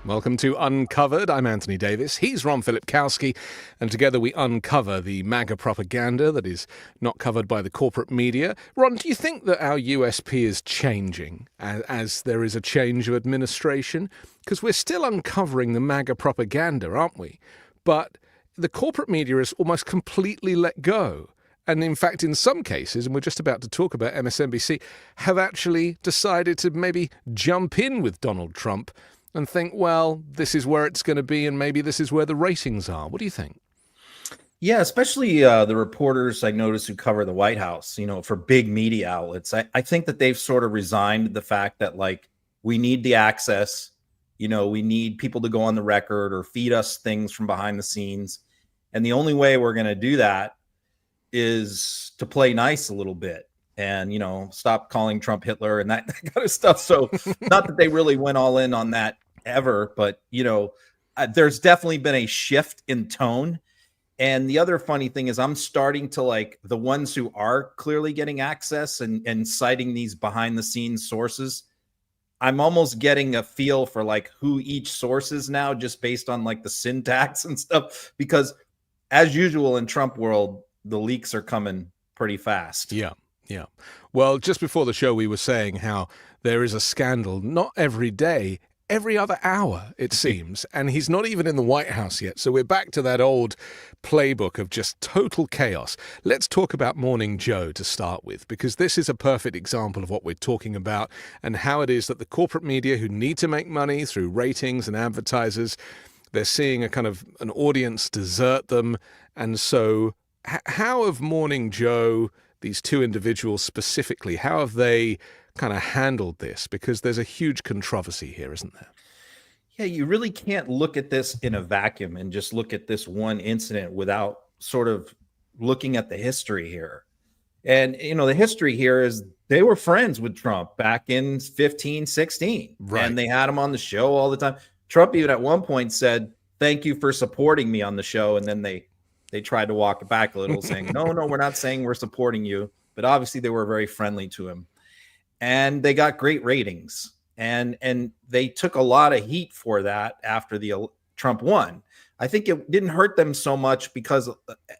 Welcome to Uncovered. I'm Anthony Davis. He's Ron Filipkowski, and together we uncover the MAGA propaganda that is not covered by the corporate media. Ron, do you think that our USP is changing as there is a change of administration? Because we're still uncovering the MAGA propaganda, aren't we? But the corporate media is almost completely let go. And in fact, in some cases, and we're just about to talk about MSNBC, have actually decided to maybe jump in with Donald Trump and think, well, this is where it's going to be, and maybe this is where the ratings are. What do you think? Yeah, especially the reporters I notice who cover the White House, for big media outlets. I think that they've sort of resigned the fact that, we need the access. We need people to go on the record or feed us things from behind the scenes. And the only way we're going to do that is to play nice a little bit and, stop calling Trump Hitler and that kind of stuff. So not that they really went all in on that ever, but, there's definitely been a shift in tone. And the other funny thing is I'm starting to the ones who are clearly getting access and citing these behind the scenes sources. I'm almost getting a feel for who each source is now, just based on the syntax and stuff, because as usual in Trump world, the leaks are coming pretty fast. Yeah. Well, just before the show, we were saying how there is a scandal not every day, every other hour, it seems. And he's not even in the White House yet. So we're back to that old playbook of just total chaos. Let's talk about Morning Joe to start with, because this is a perfect example of what we're talking about and how it is that the corporate media, who need to make money through ratings and advertisers, they're seeing a kind of an audience desert them. And so how have Morning Joe, these two individuals specifically, how have they kind of handled this? Because there's a huge controversy here, isn't there? Yeah, you really can't look at this in a vacuum and just look at this one incident without sort of looking at the history here. And, the history here is they were friends with Trump back in 15, 16. Right. And they had him on the show all the time. Trump even at one point said, "Thank you for supporting me on the show." And then they tried to walk it back a little, saying, no, we're not saying we're supporting you. But obviously they were very friendly to him. And they got great ratings. And they took a lot of heat for that after the Trump won. I think it didn't hurt them so much because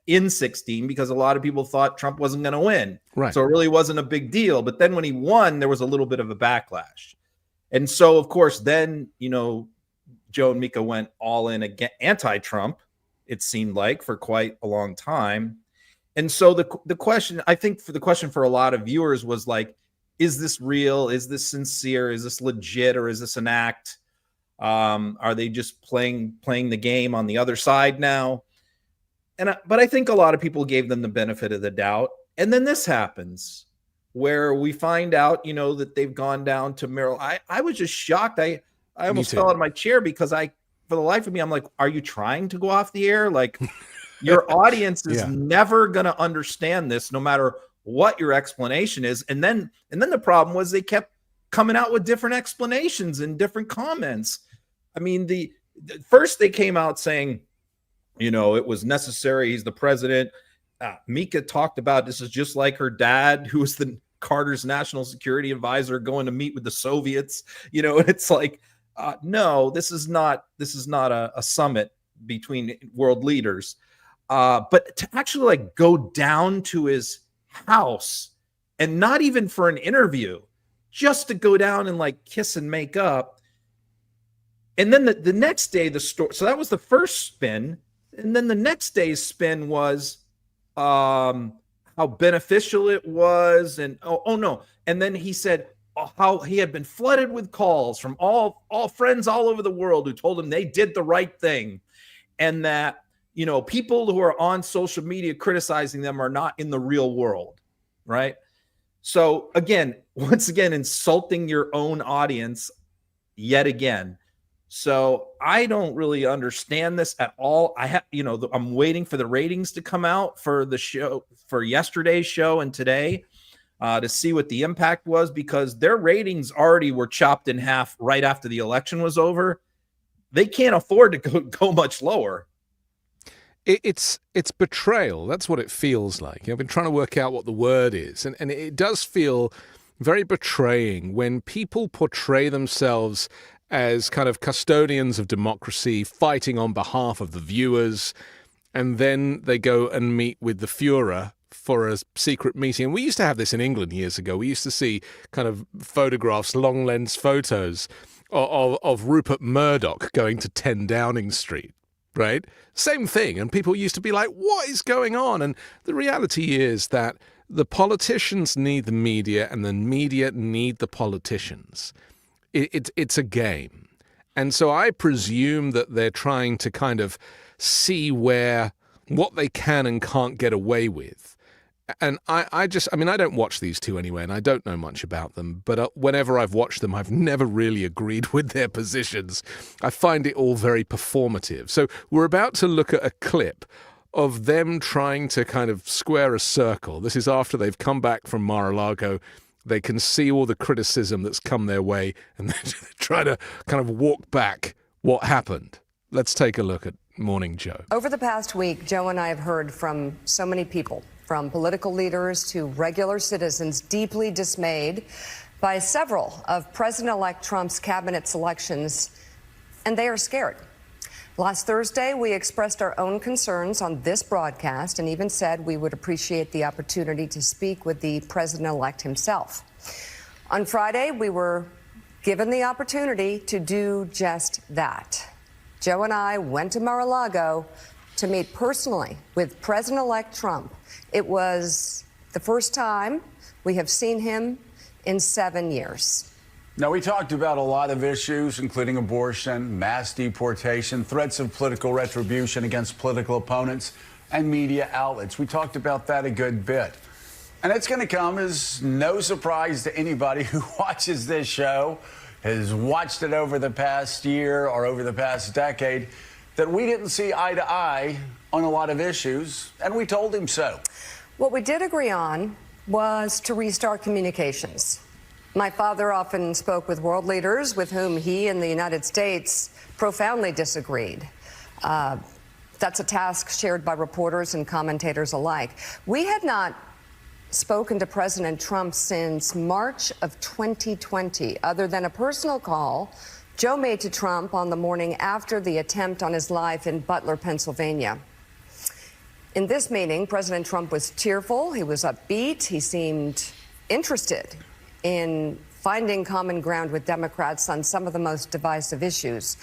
in 16, because a lot of people thought Trump wasn't going to win. Right. So it really wasn't a big deal. But then when he won, there was a little bit of a backlash. And so, of course, then, Joe and Mika went all in again, anti-Trump, it seemed like, for quite a long time. And so the question, I think, the question for a lot of viewers was is this real? Is this sincere? Is this legit? Or is this an act? Are they just playing the game on the other side now? But I think a lot of people gave them the benefit of the doubt. And then this happens where we find out, that they've gone down to Merrill. I was just shocked. I almost fell out of my chair because for the life of me, I'm like, are you trying to go off the air? Your audience is never going to understand this, no matter what your explanation is. And then the problem was they kept coming out with different explanations and different comments. I mean, the first they came out saying, it was necessary. He's the president. Mika talked about this is just like her dad, who was the Carter's national security advisor, going to meet with the Soviets. It's no, this is not a summit between world leaders. But to actually go down to his house, and not even for an interview, just to go down and kiss and make up. And then the next day, the story. So that was the first spin. And then the next day's spin was how beneficial it was. And oh no. And then he said, how he had been flooded with calls from all friends all over the world who told him they did the right thing, and that people who are on social media criticizing them are not in the real world, right? So once again, insulting your own audience yet again. So I don't really understand this at all. I'm waiting for the ratings to come out for the show, for yesterday's show and today. To see what the impact was, because their ratings already were chopped in half right after the election was over. They can't afford to go much lower. It's betrayal. That's what it feels like. I've been trying to work out what the word is, and it does feel very betraying when people portray themselves as kind of custodians of democracy, fighting on behalf of the viewers. And then they go and meet with the Führer for a secret meeting. And we used to have this in England years ago. We used to see kind of photographs, long lens photos of Rupert Murdoch going to 10 Downing Street, right? Same thing. And people used to be like, what is going on? And the reality is that the politicians need the media and the media need the politicians. It's a game. And so I presume that they're trying to kind of see what they can and can't get away with. And I don't watch these two anyway, and I don't know much about them. But whenever I've watched them, I've never really agreed with their positions. I find it all very performative. So we're about to look at a clip of them trying to kind of square a circle. This is after they've come back from Mar-a-Lago. They can see all the criticism that's come their way, and they're trying to kind of walk back what happened. Let's take a look at Morning Joe. Over the past week, Joe and I have heard from so many people, from political leaders to regular citizens, deeply dismayed by several of President-elect Trump's cabinet selections, and they are scared. Last Thursday, we expressed our own concerns on this broadcast and even said we would appreciate the opportunity to speak with the president-elect himself. On Friday, we were given the opportunity to do just that. Joe and I went to Mar-a-Lago to meet personally with President-elect Trump. It was the first time we have seen him in 7 years. Now, we talked about a lot of issues, including abortion, mass deportation, threats of political retribution against political opponents, and media outlets. We talked about that a good bit. And it's going to come as no surprise to anybody who watches this show, has watched it over the past year or over the past decade, that we didn't see eye to eye on a lot of issues, and we told him so. What we did agree on was to restart communications. My father often spoke with world leaders with whom he and the United States profoundly disagreed. That's a task shared by reporters and commentators alike. We had not spoken to President Trump since March of 2020, other than a personal call Joe made to Trump on the morning after the attempt on his life in Butler, Pennsylvania. In this meeting, President Trump was cheerful, he was upbeat, he seemed interested in finding common ground with Democrats on some of the most divisive issues.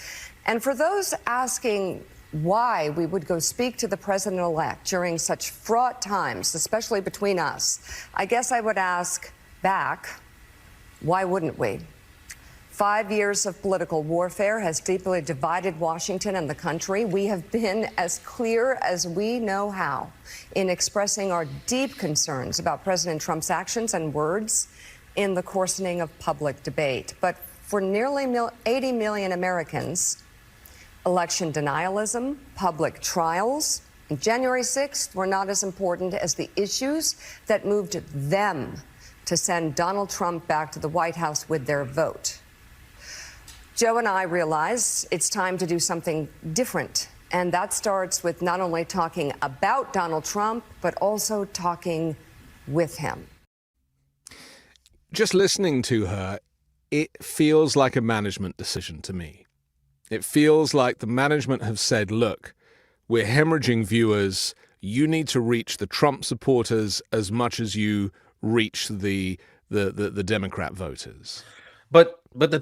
And for those asking why we would go speak to the president-elect during such fraught times, especially between us, I guess I would ask back, why wouldn't we? 5 years of political warfare has deeply divided Washington and the country. We have been as clear as we know how in expressing our deep concerns about President Trump's actions and words in the coarsening of public debate. But for nearly 80 million Americans, election denialism, public trials, and January 6th were not as important as the issues that moved them to send Donald Trump back to the White House with their vote. Joe and I realize it's time to do something different. And that starts with not only talking about Donald Trump, but also talking with him. Just listening to her, it feels like a management decision to me. It feels like the management have said, look, we're hemorrhaging viewers. You need to reach the Trump supporters as much as you reach the Democrat voters. But the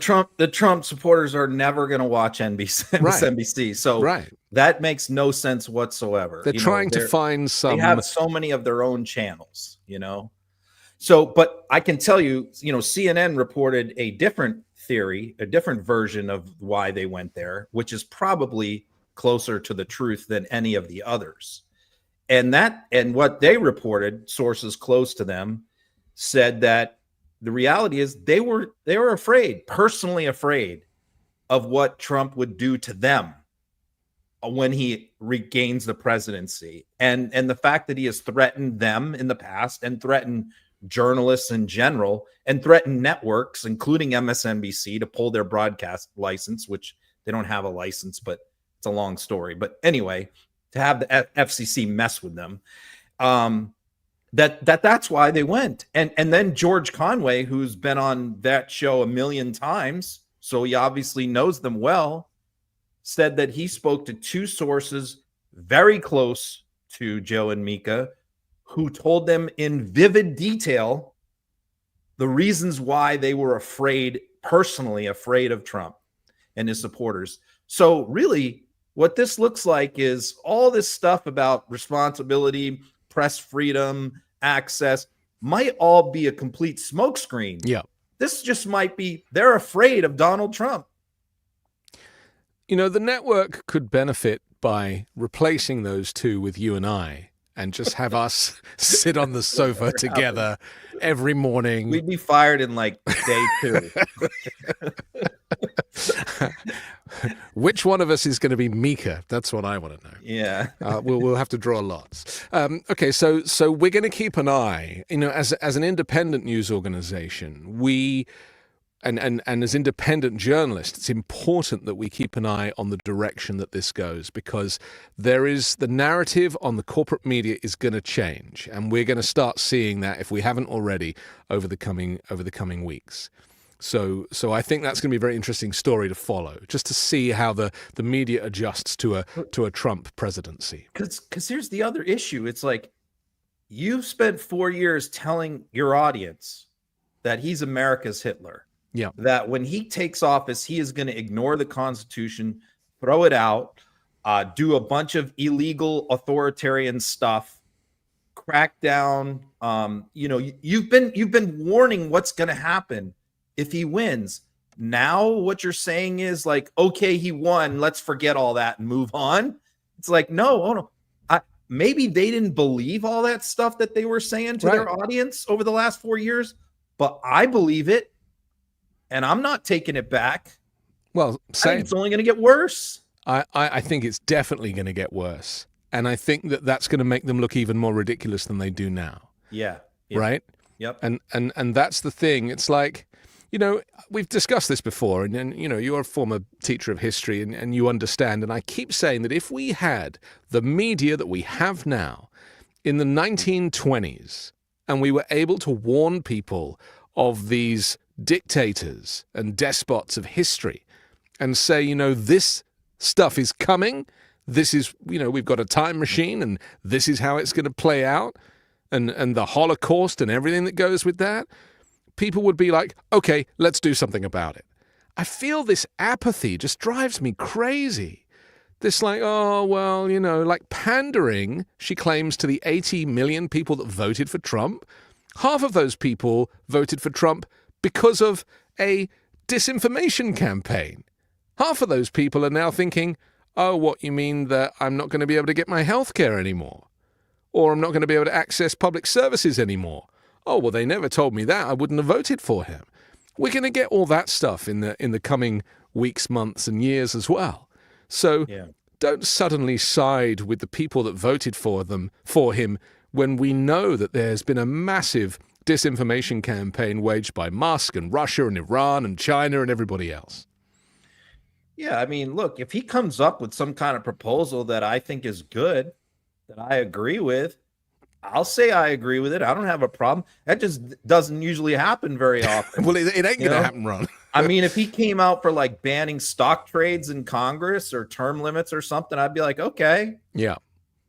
Trump supporters are never going to watch MSNBC. So that makes no sense whatsoever. They're trying to find some. They have so many of their own channels, So, but I can tell you, CNN reported a different theory, a different version of why they went there, which is probably closer to the truth than any of the others. And what they reported, sources close to them, said that the reality is they were afraid, personally afraid of what Trump would do to them when he regains the presidency. And the fact that he has threatened them in the past and threatened journalists in general and threatened networks, including MSNBC, to pull their broadcast license, which they don't have a license, but it's a long story. But anyway, to have the FCC mess with them, that's why they went. And then George Conway, who's been on that show a million times, so he obviously knows them well, said that he spoke to two sources very close to Joe and Mika, who told them in vivid detail the reasons why they were personally afraid of Trump and his supporters. So really, what this looks like is all this stuff about responsibility, press freedom, access might all be a complete smokescreen. Yeah. This just might be, they're afraid of Donald Trump. You know, the network could benefit by replacing those two with you and I, and just have us sit on the sofa together every morning. We'd be fired in like day 2. Which one of us is going to be Mika? That's what I want to know. Yeah. We'll have to draw lots. Okay, so we're going to keep an eye. You know, as an independent news organization, we and as independent journalists, it's important that we keep an eye on the direction that this goes, because the narrative on the corporate media is going to change, and we're going to start seeing that, if we haven't already, over the coming weeks. So I think that's going to be a very interesting story to follow, just to see how the media adjusts to a Trump presidency. Because here's the other issue. It's like, you've spent 4 years telling your audience that he's America's Hitler. Yeah. That when he takes office, he is going to ignore the Constitution, throw it out, do a bunch of illegal authoritarian stuff, crack down. You've been warning what's going to happen if he wins. Now what you're saying is like, okay, he won, let's forget all that and move on. It's like, no. Maybe they didn't believe all that stuff that they were saying to their audience over the last 4 years, but I believe it, and I'm not taking it back. Well, I think it's only going to get worse. I think it's definitely going to get worse, and I think that's going to make them look even more ridiculous than they do now. Yeah. Right? Yep. And that's the thing. It's like, you know, we've discussed this before, and you know, you're a former teacher of history, and you understand, and I keep saying that if we had the media that we have now in the 1920s, and we were able to warn people of these dictators and despots of history and say, you know, this stuff is coming, this is, you know, we've got a time machine, and this is how it's going to play out, and the Holocaust and everything that goes with that, people would be like, okay, let's do something about it. I feel this apathy just drives me crazy. This like, oh, well, you know, like pandering, she claims, to the 80 million people that voted for Trump. Half of those people voted for Trump because of a disinformation campaign. Half of those people are now thinking, oh, what, you mean that I'm not going to be able to get my health care anymore? Or I'm not going to be able to access public services anymore? Oh, well, they never told me that. I wouldn't have voted for him. We're going to get all that stuff in the coming weeks, months, and years as well. So don't suddenly side with the people that voted for him when we know that there's been a massive disinformation campaign waged by Musk and Russia and Iran and China and everybody else. Yeah, I mean, look, if he comes up with some kind of proposal that I think is good, that I agree with, I'll say I agree with it. I don't have a problem. That just doesn't usually happen very often. Well, it ain't going to happen, Ron. I mean, if he came out for like banning stock trades in Congress or term limits or something, I'd be like, okay. Yeah.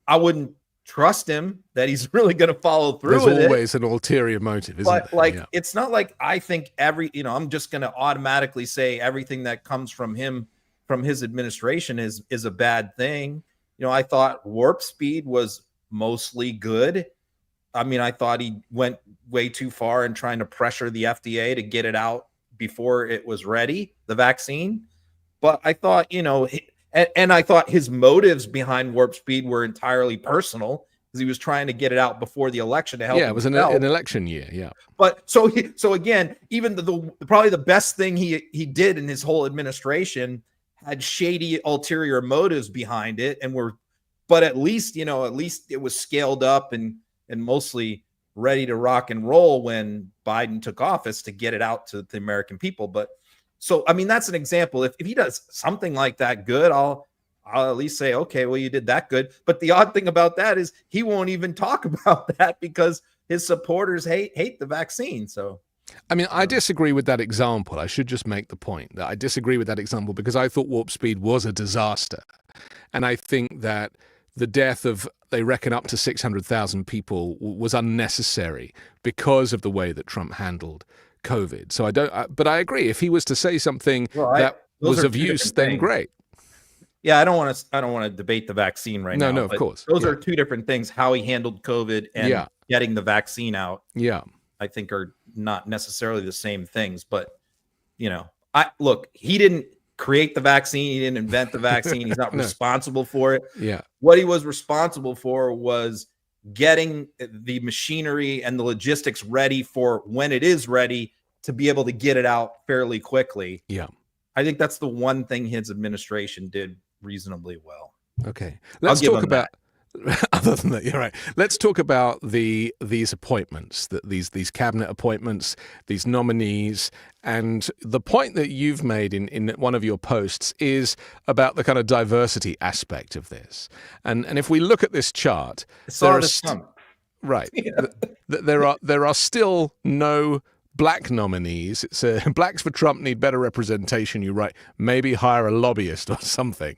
I wouldn't trust him that he's really going to follow through with it. There's always an ulterior motive, isn't but it? Like, it's not like I think I'm just going to automatically say everything that comes from him, from his administration is a bad thing. You know, I thought warp speed was mostly good. I mean, I thought he went way too far in trying to pressure the FDA to get it out before it was ready, the vaccine. But I thought, you know, and I thought his motives behind warp speed were entirely personal, because he was trying to get it out before the election to help. Yeah, it was an election year. Yeah. But so again, even probably the best thing he did in his whole administration had shady ulterior motives behind it, but at least it was scaled up and mostly ready to rock and roll when Biden took office to get it out to the American people. But so, I mean, that's an example. If he does something like that good, I'll at least say, okay, well, you did that good. But the odd thing about that is he won't even talk about that because his supporters hate the vaccine. So I mean, I disagree with that example. I should just make the point that I disagree with that example because I thought Warp Speed was a disaster. And I think that the death of, they reckon, up to 600,000 people was unnecessary because of the way that Trump handled COVID. So but I agree. If he was to say something that was of use, then great. Yeah, I don't want to debate the vaccine now. No, of course. Those are two different things. How he handled COVID and getting the vaccine out. Yeah, I think are not necessarily the same things. But look, he didn't create the vaccine. He didn't invent the vaccine. He's not responsible for it. Yeah, what he was responsible for was getting the machinery and the logistics ready for when it is ready to be able to get it out fairly quickly. Yeah, I think that's the one thing his administration did reasonably well. Okay, let's talk about other than that. You're right. Let's talk about these appointments, these cabinet appointments, these nominees, and the point that you've made in one of your posts is about the kind of diversity aspect of this. And if we look at this chart, there are still no black nominees. It's blacks for Trump need better representation. You write, maybe hire a lobbyist or something.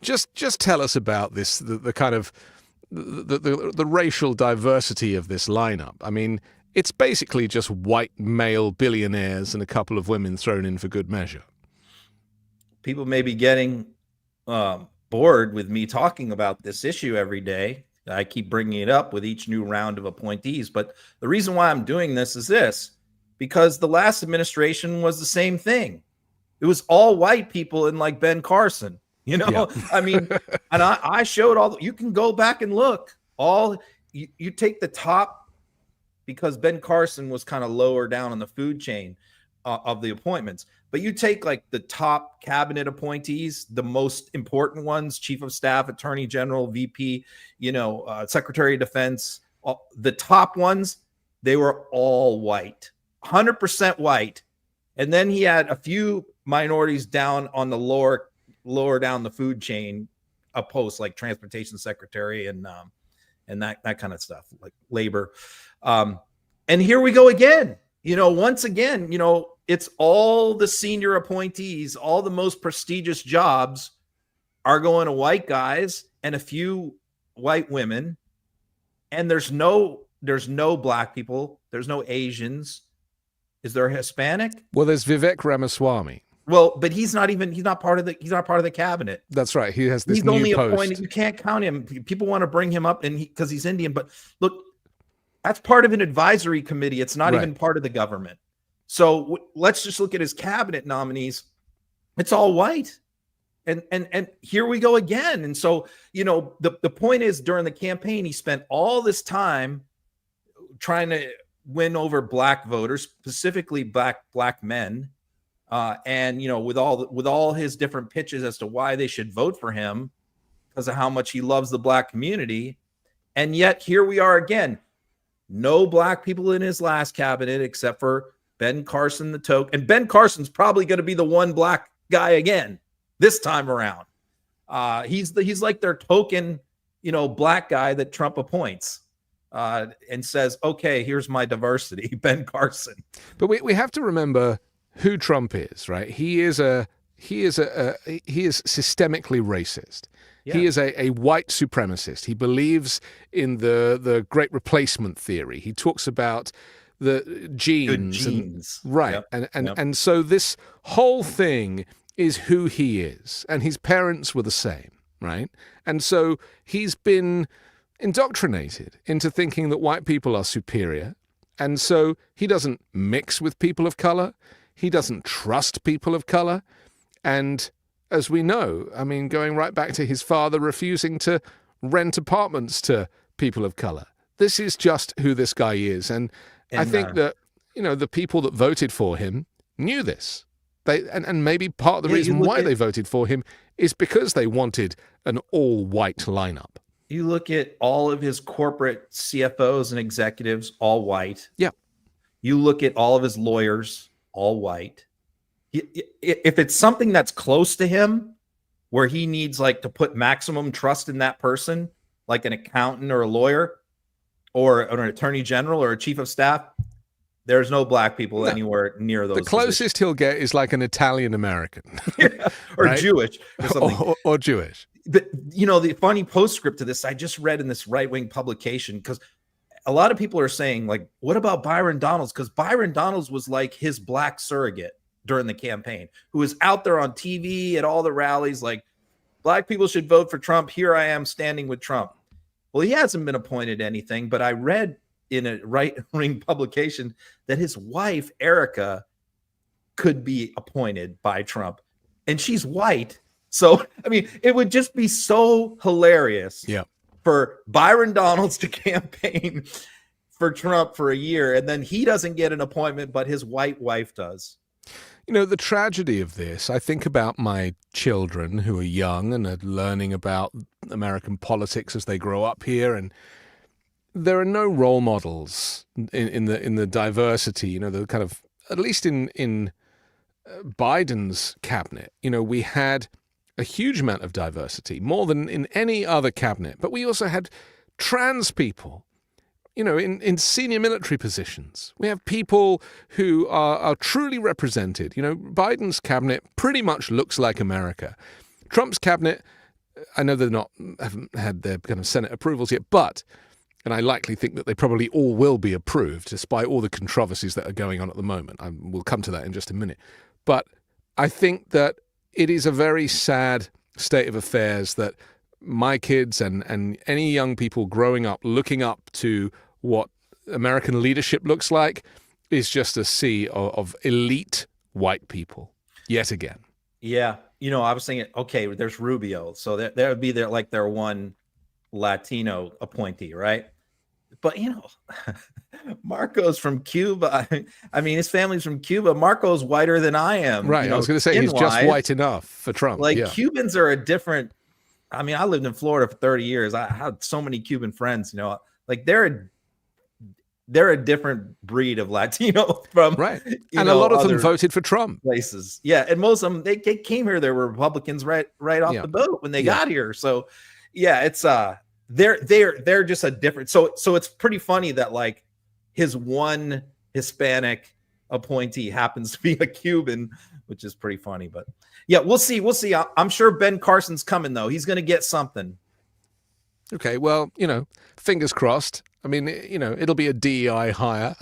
Just tell us about this, the kind of the racial diversity of this lineup. I mean, it's basically just white male billionaires and a couple of women thrown in for good measure. People may be getting bored with me talking about this issue every day. I keep bringing it up with each new round of appointees, but the reason why I'm doing this is because the last administration was the same thing. It was all white people and like Ben Carson, I mean, and I showed you can go back and look you take the top, because Ben Carson was kind of lower down on the food chain of the appointments, but you take like the top cabinet appointees, the most important ones, chief of staff, attorney general, VP, secretary of defense, the top ones, they were all white. 100% white. And then he had a few minorities down on the lower down the food chain, a post like transportation secretary and that kind of stuff, like labor. And here we go again. Once again, it's all the senior appointees, all the most prestigious jobs are going to white guys and a few white women. And there's no black people. There's no Asians. Is there a Hispanic? Well, there's Vivek Ramaswamy. Well, but he's not part of the cabinet. That's right. He has this he's new only post. Appointed. You can't count him. People want to bring him up because he's Indian, but look, that's part of an advisory committee. It's not even part of the government. So let's just look at his cabinet nominees. It's all white. And here we go again. And so, the point is, during the campaign, he spent all this time trying to win over black voters, specifically black men. And with all his different pitches as to why they should vote for him because of how much he loves the black community. And yet here we are again, no black people in his last cabinet except for Ben Carson, the token. And Ben Carson's probably going to be the one black guy again this time around. He's like their token, black guy that Trump appoints. And says, okay, here's my diversity, Ben Carson. But we have to remember who Trump is, right? He is systemically racist. Yeah. He is a white supremacist. He believes in the Great Replacement theory. He talks about the genes. Good genes. Right. Yep. And so this whole thing is who he is. And his parents were the same, right? And so he's been indoctrinated into thinking that white people are superior. And so he doesn't mix with people of color. He doesn't trust people of color. And as we know, I mean, going right back to his father refusing to rent apartments to people of color. This is just who this guy is. And I think that, the people that voted for him knew this. And maybe part of the reason why they voted for him is because they wanted an all-white lineup. You look at all of his corporate CFOs and executives, all white. Yeah. You look at all of his lawyers, all white. If it's something that's close to him, where he needs to put maximum trust in that person, like an accountant or a lawyer or an attorney general or a chief of staff, There's no black people anywhere near those. The closest he'll get is like an Italian American, or right? Jewish, or something, or Jewish. But the funny postscript to this, I just read in this right-wing publication, because a lot of people are saying, like, what about Byron Donalds? Because Byron Donalds was like his black surrogate during the campaign, who was out there on TV at all the rallies, like, black people should vote for Trump. Here I am standing with Trump. Well, he hasn't been appointed anything, but I read in a right-wing publication that his wife, Erica, could be appointed by Trump, and she's white. So, I mean, it would just be so hilarious for Byron Donalds to campaign for Trump for a year, and then he doesn't get an appointment, but his white wife does. The tragedy of this, I think about my children who are young and are learning about American politics as they grow up here, and there are no role models in the diversity, the kind of, at least in Biden's cabinet, we had a huge amount of diversity, more than in any other cabinet. But we also had trans people, in senior military positions. We have people who are truly represented. Biden's cabinet pretty much looks like America. Trump's cabinet, I know haven't had their kind of Senate approvals yet, and I likely think that they probably all will be approved, despite all the controversies that are going on at the moment. We'll come to that in just a minute. But I think that it is a very sad state of affairs that my kids and any young people growing up looking up to what American leadership looks like is just a sea of elite white people yet again. Yeah. I was thinking, okay, there's Rubio. So that would be their one Latino appointee, right? But Marco's from Cuba. I mean, his family's from Cuba. Marco's whiter than I am. Right. I was going to say he's just white enough for Trump. Cubans are a different. I mean, I lived in Florida for 30 years. I had so many Cuban friends. They're a different breed of Latino from right. And a lot of them voted for Trump. Places. Yeah, and most of them they came here. They were Republicans right off the boat when they got here. So yeah, it's they're just a different. So it's pretty funny that like his one Hispanic appointee happens to be a Cuban, which is pretty funny. But yeah, we'll see. I'm sure Ben Carson's coming though. He's going to get something. Okay, well, fingers crossed. I mean, it'll be a DEI hire.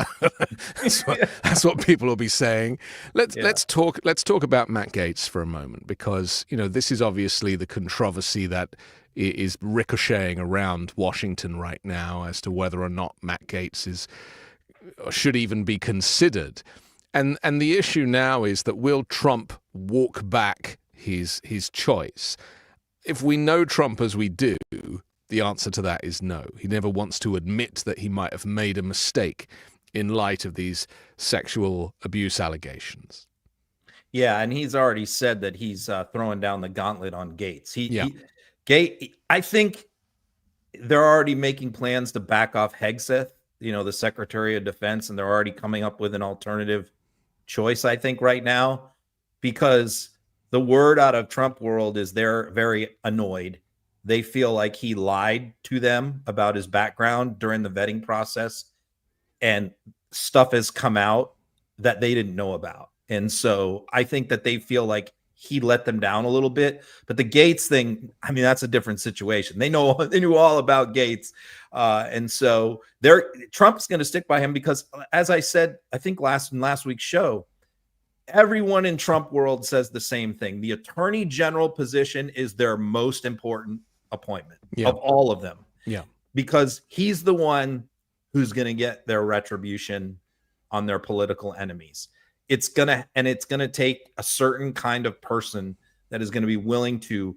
That's what people will be saying. Let's talk about Matt Gaetz for a moment, because this is obviously the controversy that is ricocheting around Washington right now as to whether or not Matt Gaetz should even be considered. And the issue now is that will Trump walk back his choice? If we know Trump as we do, the answer to that is no. He never wants to admit that he might have made a mistake in light of these sexual abuse allegations. Yeah, and he's already said that he's throwing down the gauntlet on Gaetz. I think they're already making plans to back off Hegseth, the Secretary of Defense, and they're already coming up with an alternative choice, I think, right now, because the word out of Trump world is they're very annoyed. They feel like he lied to them about his background during the vetting process, and stuff has come out that they didn't know about. And so I think that they feel like he let them down a little bit. But the Gaetz thing, I mean, that's a different situation. They knew all about Gaetz. And so Trump's going to stick by him because, as I said, I think in last week's show, everyone in Trump world says the same thing. The attorney general position is their most important appointment of all of them. Yeah. Because he's the one who's going to get their retribution on their political enemies. It's going to take a certain kind of person that is going to be willing to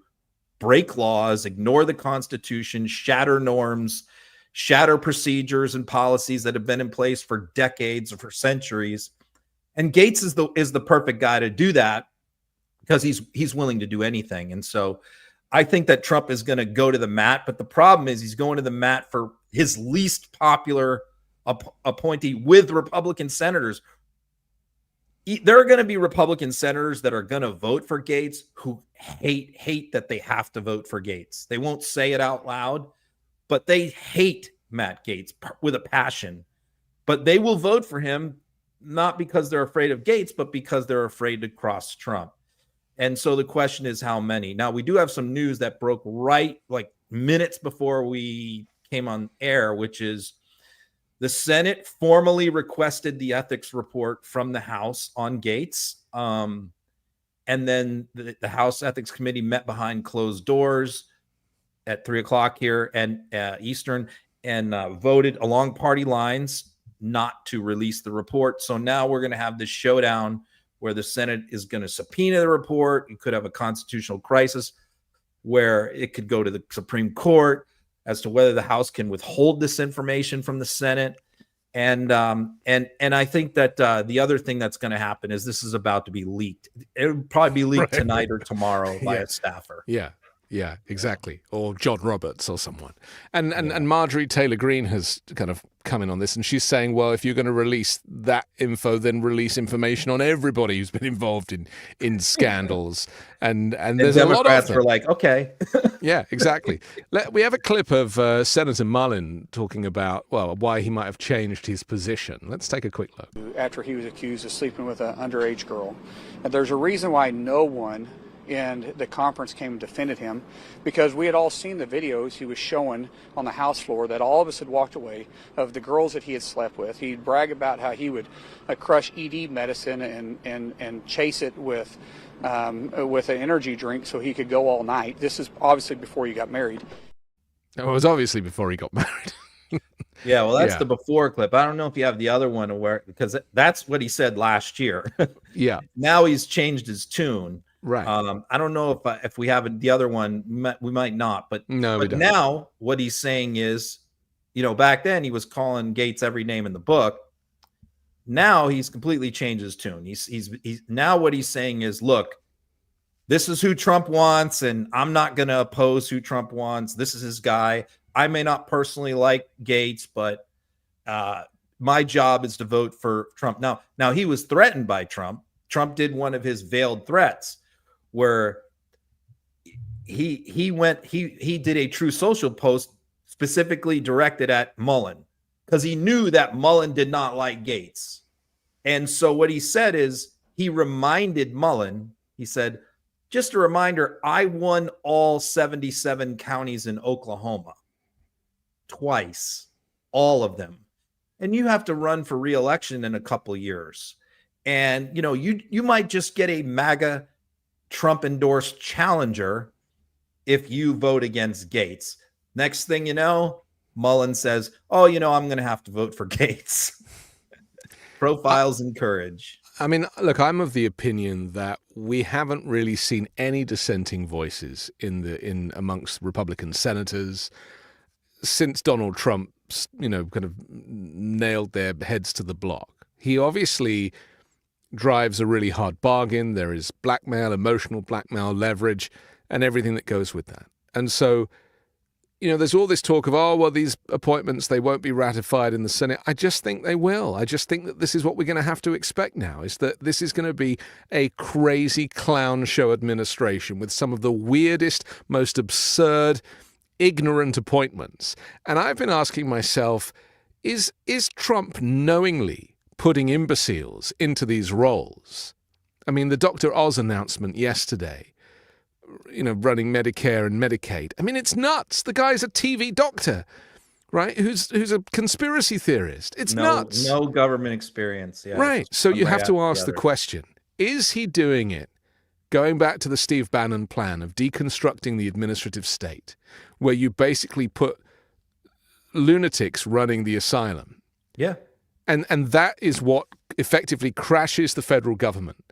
break laws, ignore the Constitution, shatter norms, shatter procedures and policies that have been in place for decades or for centuries. And Gaetz is the perfect guy to do that because he's willing to do anything. And so I think that Trump is going to go to the mat, but the problem is he's going to the mat for his least popular appointee with Republican senators. There are going to be Republican senators that are going to vote for Gaetz who hate that they have to vote for Gaetz. They won't say it out loud, but they hate Matt Gaetz with a passion. But they will vote for him not because they're afraid of Gaetz, but because they're afraid to cross Trump. And so the question is how many. Now, we do have some news that broke right like minutes before we came on air, which is the Senate formally requested the ethics report from the House on Gaetz. And then the House Ethics Committee met behind closed doors at 3:00 here and Eastern and voted along party lines not to release the report. So now we're going to have this showdown where the Senate is going to subpoena the report. You could have a constitutional crisis where it could go to the Supreme Court as to whether the House can withhold this information from the Senate. And I think that the other thing that's going to happen is this is about to be leaked. It would probably be leaked tonight or tomorrow by a staffer. Yeah, exactly. Or John Roberts or someone. And Marjorie Taylor Greene has kind of come in on this, and she's saying, well, if you're going to release that info, then release information on everybody who's been involved in scandals. And there's a lot of them. Are like, okay. Yeah, exactly. We have a clip of Senator Mullen talking about, well, why he might have changed his position. Let's take a quick look. After he was accused of sleeping with an underage girl. And there's a reason why no one in the conference came and defended him, because we had all seen the videos he was showing on the House floor that all of us had walked away of the girls that he had slept with. He'd brag about how he would crush ED medicine and chase it with an energy drink so he could go all night. This is obviously before he got married. It was obviously before he got married. Yeah, well, that's the before clip. I don't know if you have the other one aware, because that's what he said last year. Yeah. Now he's changed his tune. Right. I don't know if we have the other one, we might not, but now what he's saying is, back then he was calling Gaetz every name in the book. Now he's completely changed his tune. He's now what he's saying is, look, this is who Trump wants, and I'm not going to oppose who Trump wants. This is his guy. I may not personally like Gaetz, but my job is to vote for Trump. Now he was threatened by Trump. Trump did one of his veiled threats where he did a True Social post specifically directed at Mullen because he knew that Mullen did not like Gaetz. And so what he said is he reminded Mullen, he said, just a reminder, I won all 77 counties in Oklahoma twice, all of them. And you have to run for re-election in a couple of years. And, you might just get a MAGA Trump-endorsed challenger if you vote against Gaetz. Next thing you know, Mullen says, oh, I'm going to have to vote for Gaetz. Profiles and courage. I mean, look, I'm of the opinion that we haven't really seen any dissenting voices in amongst Republican senators since Donald Trump, kind of nailed their heads to the block. He obviously drives a really hard bargain. There is blackmail, emotional blackmail, leverage, and everything that goes with that. And so, there's all this talk of, these appointments, they won't be ratified in the Senate. I just think they will. I just think that this is what we're going to have to expect now, is that this is going to be a crazy clown show administration with some of the weirdest, most absurd, ignorant appointments. And I've been asking myself, is Trump knowingly putting imbeciles into these roles? I mean, the Dr. Oz announcement yesterday, running Medicare and Medicaid. I mean, it's nuts. The guy's a TV doctor, right? Who's a conspiracy theorist. It's nuts. No government experience. Yeah. Right. So you have to ask the question, is he doing it going back to the Steve Bannon plan of deconstructing the administrative state, where you basically put lunatics running the asylum? Yeah. And that is what effectively crashes the federal government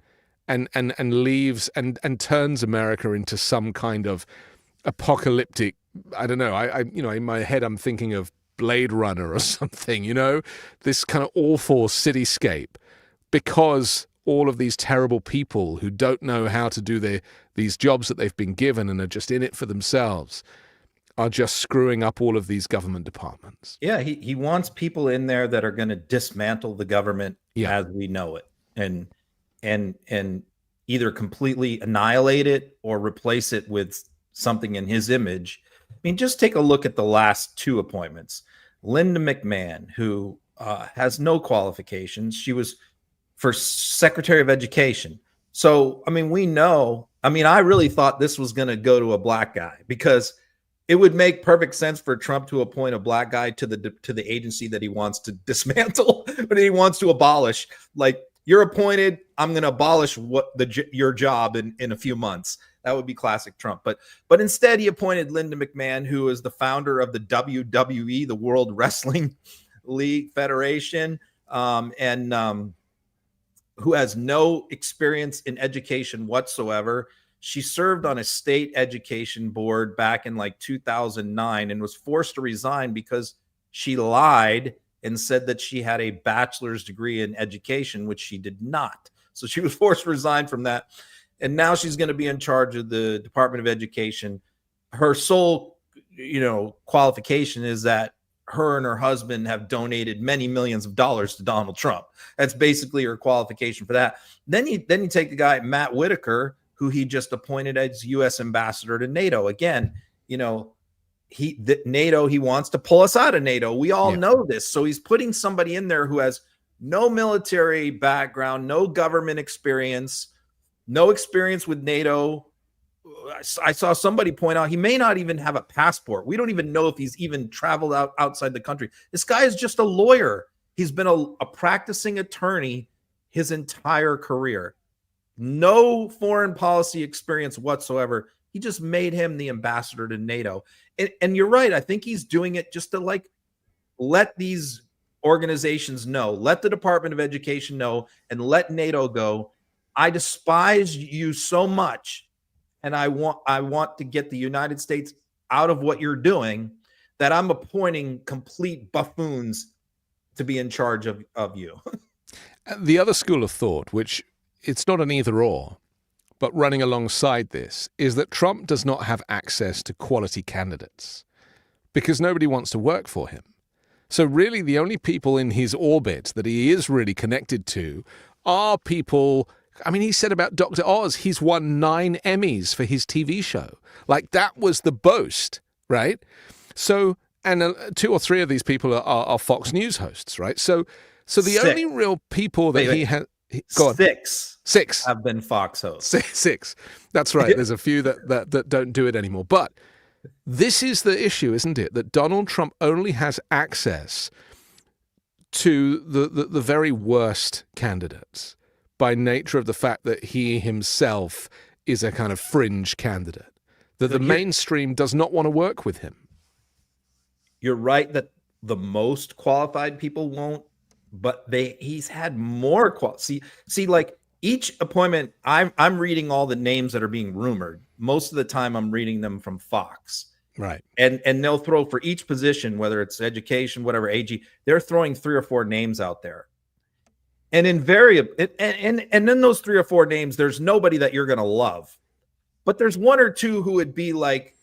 and leaves and turns America into some kind of apocalyptic, I don't know, I in my head I'm thinking of Blade Runner or something, this kind of awful cityscape, because all of these terrible people who don't know how to do these jobs that they've been given and are just in it for themselves are just screwing up all of these government departments. Yeah, he wants people in there that are going to dismantle the government as we know it, and either completely annihilate it or replace it with something in his image. I mean, just take a look at the last two appointments. Linda McMahon, who has no qualifications. She was for Secretary of Education. So, I mean, I really thought this was going to go to a black guy, because it would make perfect sense for Trump to appoint a black guy to the agency that he wants to dismantle, but he wants to abolish. Like, you're appointed, I'm going to abolish your job in a few months. That would be classic Trump. But instead, he appointed Linda McMahon, who is the founder of the WWE, the World Wrestling League Federation, and who has no experience in education whatsoever. She served on a state education board back in like 2009 and was forced to resign because she lied and said that she had a bachelor's degree in education, which she did not. So she was forced to resign from that. And now she's going to be in charge of the Department of Education. Her sole, qualification is that her and her husband have donated many millions of dollars to Donald Trump. That's basically her qualification for that. Then you take the guy, Matt Whitaker, who he just appointed as U.S. ambassador to NATO. Again, NATO, he wants to pull us out of NATO. We all know this. So he's putting somebody in there who has no military background, no government experience, no experience with NATO. I saw somebody point out he may not even have a passport. We don't even know if he's even traveled outside the country. This guy is just a lawyer. He's been a practicing attorney his entire career. No foreign policy experience whatsoever. He just made him the ambassador to NATO. And you're right. I think he's doing it just to let these organizations know, let the Department of Education know, and let NATO go. I despise you so much. And I want to get the United States out of what you're doing, that I'm appointing complete buffoons to be in charge of you. The other school of thought, which it's not an either or, but running alongside this, is that Trump does not have access to quality candidates because nobody wants to work for him. So really the only people in his orbit that he is really connected to are people. I mean, he said about Dr. Oz, he's won 9 Emmys for his TV show. Like, that was the boast, right? So, and 2 or 3 of these people are Fox News hosts, right? So the only real people that he has... Go on. 6 have been Fox hosts. 6. That's right. There's a few that don't do it anymore. But this is the issue, isn't it? That Donald Trump only has access to the very worst candidates, by nature of the fact that he himself is a kind of fringe candidate, that the mainstream does not want to work with him. You're right that the most qualified people won't, but he's had more see, like each appointment, I'm reading all the names that are being rumored. Most of the time I'm reading them from Fox. Right. And they'll throw for each position, whether it's education, whatever, AG, they're throwing 3 or 4 names out there. And invariably, and then those 3 or 4 names, there's nobody that you're going to love, but there's 1 or 2 who would be like,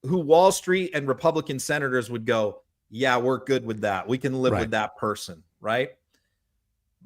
who Wall Street and Republican senators would go, yeah, we're good with that. We can live with that person, right?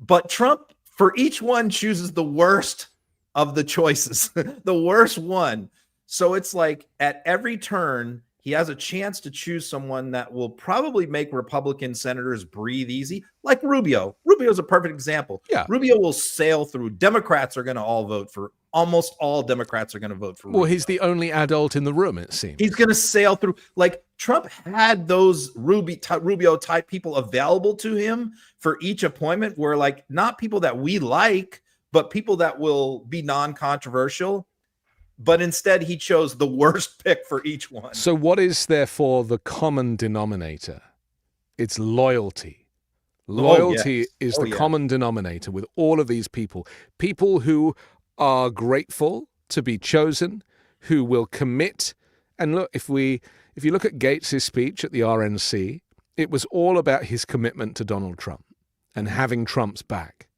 But Trump, for each one, chooses the worst of the choices, the worst one. So it's like at every turn, he has a chance to choose someone that will probably make Republican senators breathe easy, like Rubio. Rubio's a perfect example. Yeah. Rubio will sail through. Democrats are going to all vote for, almost all Democrats are going to vote for Rubio. Well, he's the only adult in the room, it seems. He's going to sail through. Like, Trump had those Rubio-type people available to him for each appointment, where, like, not people that we like, but people that will be non-controversial. But instead, he chose the worst pick for each one. So what is, therefore, the common denominator? It's loyalty. Loyalty is the common denominator with all of these people. People who are grateful to be chosen, who will commit. And look, if you look at Gaetz' speech at the RNC, it was all about his commitment to Donald Trump and having Trump's back.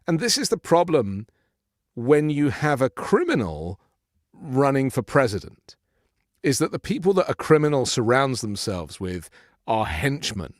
And this is the problem when you have a criminal running for president, is that the people that a criminal surrounds themselves with are henchmen.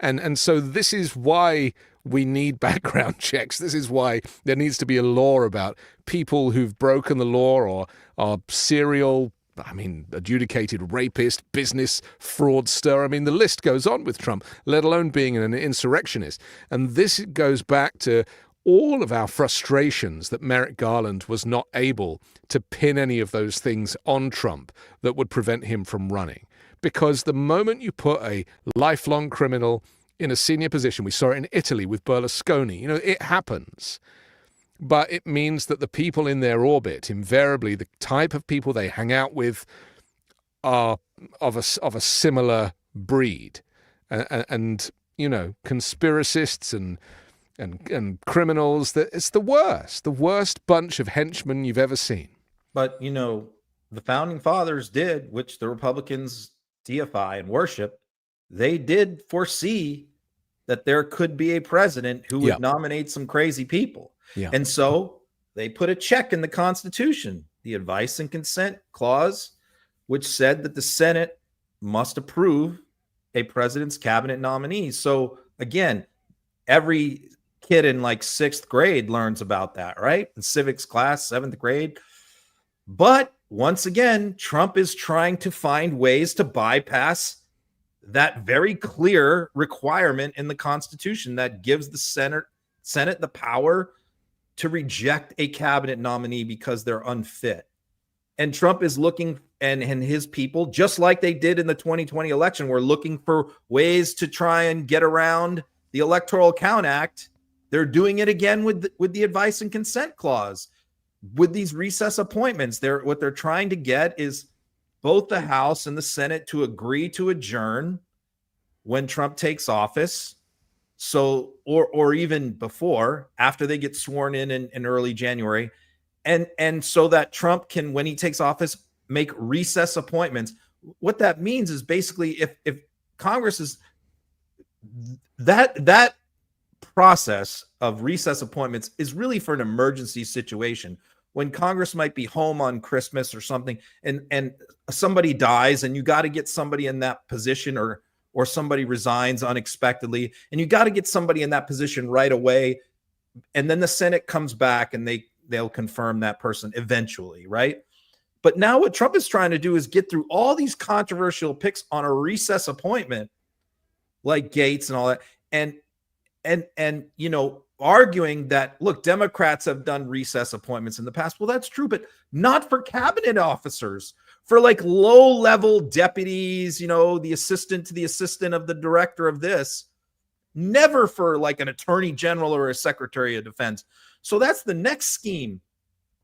And so this is why we need background checks. This is why there needs to be a law about people who've broken the law or are serial I mean, adjudicated rapist, business fraudster. I mean, the list goes on with Trump, let alone being an insurrectionist. And this goes back to all of our frustrations that Merrick Garland was not able to pin any of those things on Trump that would prevent him from running. Because the moment you put a lifelong criminal in a senior position, we saw it in Italy with Berlusconi, it happens. But it means that the people in their orbit, invariably the type of people they hang out with, are of a similar breed. And conspiracists and criminals, that it's the worst bunch of henchmen you've ever seen. But, the founding fathers did, which the Republicans deify and worship, they did foresee that there could be a president who would nominate some crazy people. Yeah. And so they put a check in the Constitution, the advice and consent clause, which said that the Senate must approve a president's cabinet nominees. So again, every kid in like 6th grade learns about that, right? In civics class, 7th grade. But once again, Trump is trying to find ways to bypass that very clear requirement in the Constitution that gives the Senate the power to reject a cabinet nominee because they're unfit. And Trump is looking, and his people, just like they did in the 2020 election, were looking for ways to try and get around the Electoral Count Act. They're doing it again with the advice and consent clause. With these recess appointments, what they're trying to get is both the House and the Senate to agree to adjourn when Trump takes office. So, or even before, after they get sworn in early January, and so that Trump can, when he takes office, make recess appointments. What that means is basically if Congress is that process of recess appointments is really for an emergency situation when Congress might be home on Christmas or something, and somebody dies, and you got to get somebody in that position, or somebody resigns unexpectedly, and you got to get somebody in that position right away. And then the Senate comes back and they'll confirm that person eventually, right? But now what Trump is trying to do is get through all these controversial picks on a recess appointment, like Gaetz and all that, and arguing that, look, Democrats have done recess appointments in the past. Well, that's true, but not for cabinet officers. For like low-level deputies, the assistant to the assistant of the director of this, never for like an attorney general or a secretary of defense. So that's the next scheme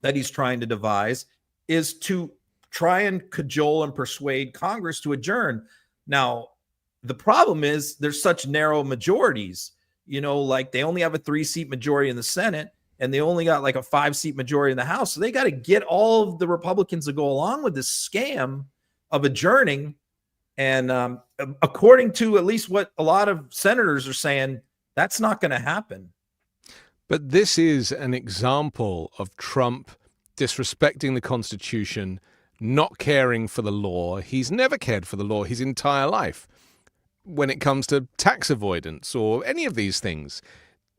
that he's trying to devise, is to try and cajole and persuade Congress to adjourn. Now, the problem is there's such narrow majorities, like they only have a 3-seat majority in the Senate, and they only got like a 5-seat majority in the House. So they got to get all of the Republicans to go along with this scam of adjourning. And according to at least what a lot of senators are saying, that's not going to happen. But this is an example of Trump disrespecting the Constitution, not caring for the law. He's never cared for the law his entire life. When it comes to tax avoidance or any of these things,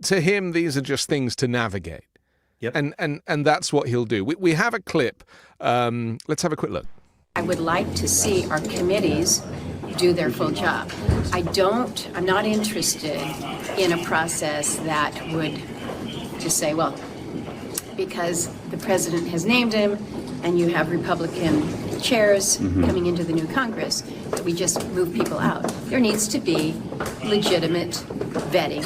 to him, these are just things to navigate. Yep. And that's what he'll do. We have a clip. Let's have a quick look. I would like to see our committees do their full job. I'm not interested in a process that would just say, well, because the president has named him and you have Republican chairs coming into the new Congress, that we just move people out. There needs to be legitimate vetting.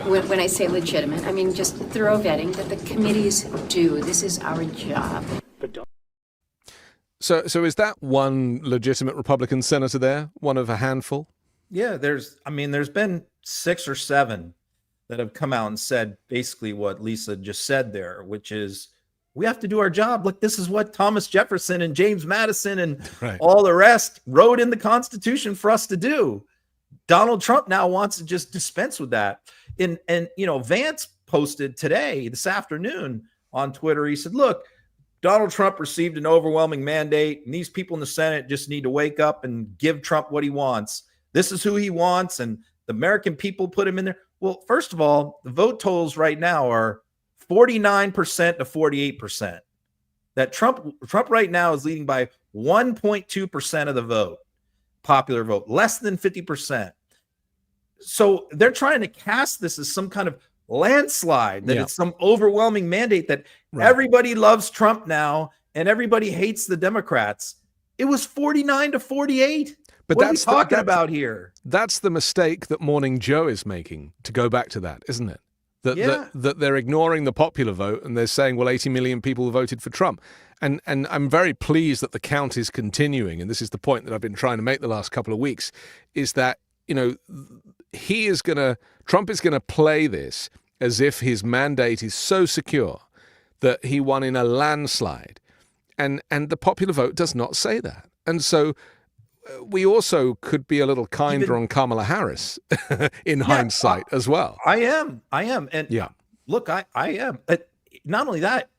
When I say legitimate, I mean just thorough vetting that the committees do. This is our job. So is that one legitimate Republican senator there? One of a handful? Yeah, there's been 6 or 7 that have come out and said basically what Lisa just said there, which is we have to do our job. Look, this is what Thomas Jefferson and James Madison and all the rest wrote in the Constitution for us to do. Donald Trump now wants to just dispense with that. And Vance posted this afternoon on Twitter. He said, look, Donald Trump received an overwhelming mandate, and these people in the Senate just need to wake up and give Trump what he wants. This is who he wants, and the American people put him in there. Well, first of all, the vote totals right now are 49% to 48%. That Trump right now is leading by 1.2% of the vote, popular vote, less than 50%. So they're trying to cast this as some kind of landslide, that it's some overwhelming mandate that everybody loves Trump now and everybody hates the Democrats. It was 49-48. But what are we talking about here? That's the mistake that Morning Joe is making, to go back to that, isn't it? That they're ignoring the popular vote and they're saying, well, 80 million people voted for Trump. And I'm very pleased that the count is continuing. And this is the point that I've been trying to make the last couple of weeks, is that, you know, Trump is going to play this as if his mandate is so secure that he won in a landslide. And the popular vote does not say that. And so we also could be a little kinder on Kamala Harris in hindsight as well. I am. And look, I am. Not only that,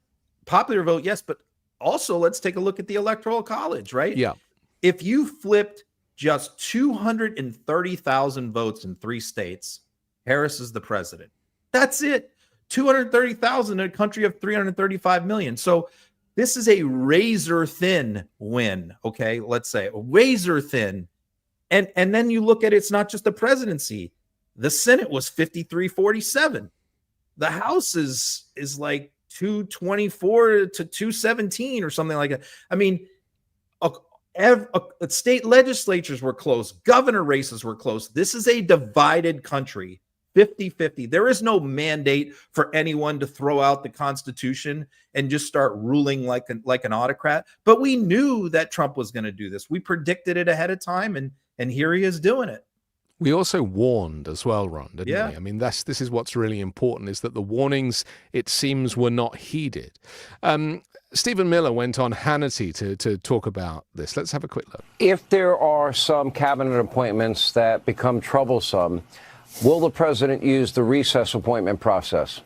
popular vote, yes, but also let's take a look at the Electoral College, right? Yeah. If you flipped just 230,000 votes in 3 states, Harris is the president. That's it. 230,000 in a country of 335 million. So this is a razor thin win. Okay, let's say razor thin. And then you look at it, it's not just the presidency. The Senate was 53-47. The House is like 224 to 217 or something like that. I mean, state legislatures were close. Governor races were close. This is a divided country, 50-50. There is no mandate for anyone to throw out the Constitution and just start ruling like an autocrat. But we knew that Trump was going to do this. We predicted it ahead of time, and here he is doing it. We also warned as well, Ron, didn't we? I mean, this is what's really important, is that the warnings, it seems, were not heeded. Stephen Miller went on Hannity to talk about this. Let's have a quick look. If there are some cabinet appointments that become troublesome, will the president use the recess appointment process?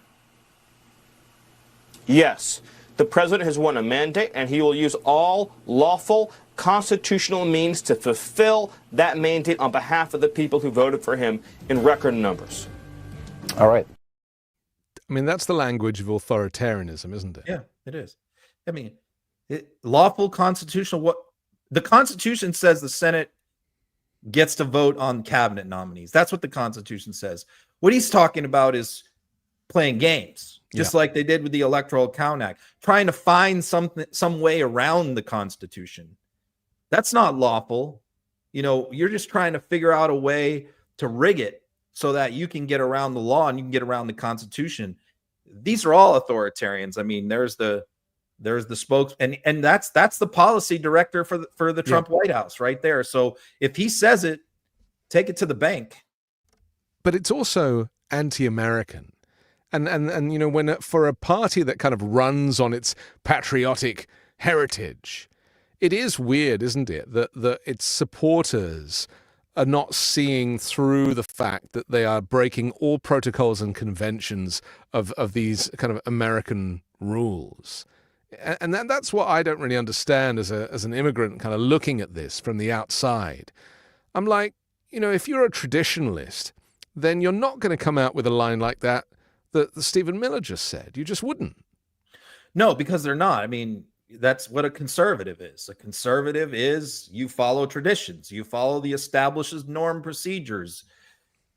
Yes. The president has won a mandate, and he will use all lawful constitutional means to fulfill that mandate on behalf of the people who voted for him in record numbers. All right. I mean, that's the language of authoritarianism, isn't it? Yeah, it is. I mean, lawful constitutional, what the Constitution says, the Senate gets to vote on cabinet nominees. That's what the Constitution says. What he's talking about is playing games, just like they did with the Electoral Count Act, trying to find some way around the Constitution. That's not lawful. You know, you're just trying to figure out a way to rig it so that you can get around the law and you can get around the Constitution. These are all authoritarians. I mean, there's the spokes, and that's the policy director for the Trump White House right there. So if he says it, take it to the bank. But it's also anti-American. And you know, when for a party that kind of runs on its patriotic heritage, it is weird, isn't it, that its supporters are not seeing through the fact that they are breaking all protocols and conventions of these kind of American rules. And that's what I don't really understand as an immigrant kind of looking at this from the outside. I'm like, you know, if you're a traditionalist, then you're not going to come out with a line like that Stephen Miller just said. You just wouldn't. No, because they're not. I mean, that's what a conservative is. A conservative is you follow traditions. You follow the established norm procedures.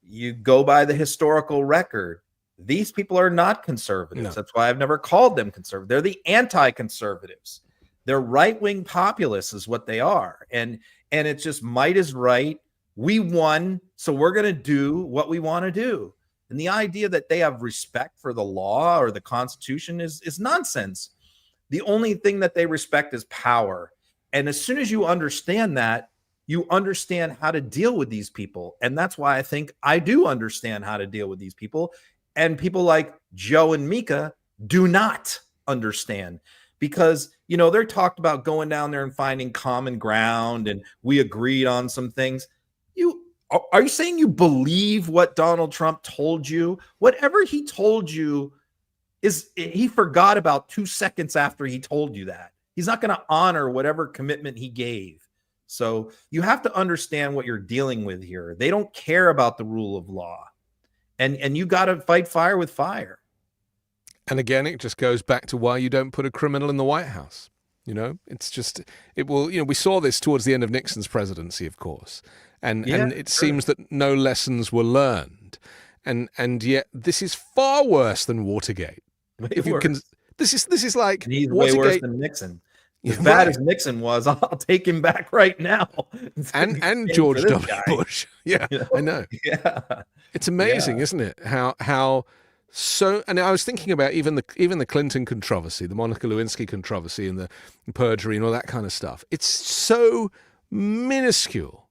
You go by the historical record. These people are not conservatives. No. That's why I've never called them conservative. They're the anti-conservatives. They're right-wing populists is what they are. And it's just might is right. We won, so we're going to do what we want to do. And the idea that they have respect for the law or the Constitution is nonsense. The only thing that they respect is power. And as soon as you understand that, you understand how to deal with these people. And that's why I think I do understand how to deal with these people. And people like Joe and Mika do not understand, because, you know, they're talked about going down there and finding common ground and we agreed on some things. Are you saying you believe what Donald Trump told you? Whatever he told you he forgot about 2 seconds after he told you that. He's not going to honor whatever commitment he gave. So you have to understand what you're dealing with here. They don't care about the rule of law. And you got to fight fire with fire. And again, it just goes back to why you don't put a criminal in the White House. You know, it's just, it will, you know, we saw this towards the end of Nixon's presidency, of course. And it seems that no lessons were learned. And yet this is far worse than Watergate. If you can, this is like and he's Watergate, way worse than Nixon. As bad as Nixon was, I'll take him back right now. And George W. Bush. Yeah, you know? I know. Yeah. It's amazing, isn't it? How so, and I was thinking about even the Clinton controversy, the Monica Lewinsky controversy, and the perjury and all that kind of stuff. It's so minuscule,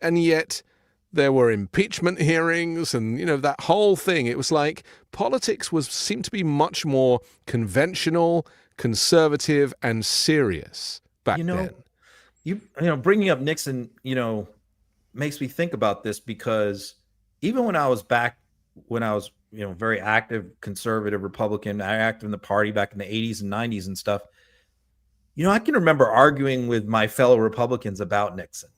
and yet there were impeachment hearings, and you know that whole thing. It was like politics seemed to be much more conventional, conservative, and serious back then. You know, bringing up Nixon, you know, makes me think about this, because even when I was you know, very active conservative Republican, I active in the party back in the 80s and 90s and stuff. You know, I can remember arguing with my fellow Republicans about Nixon.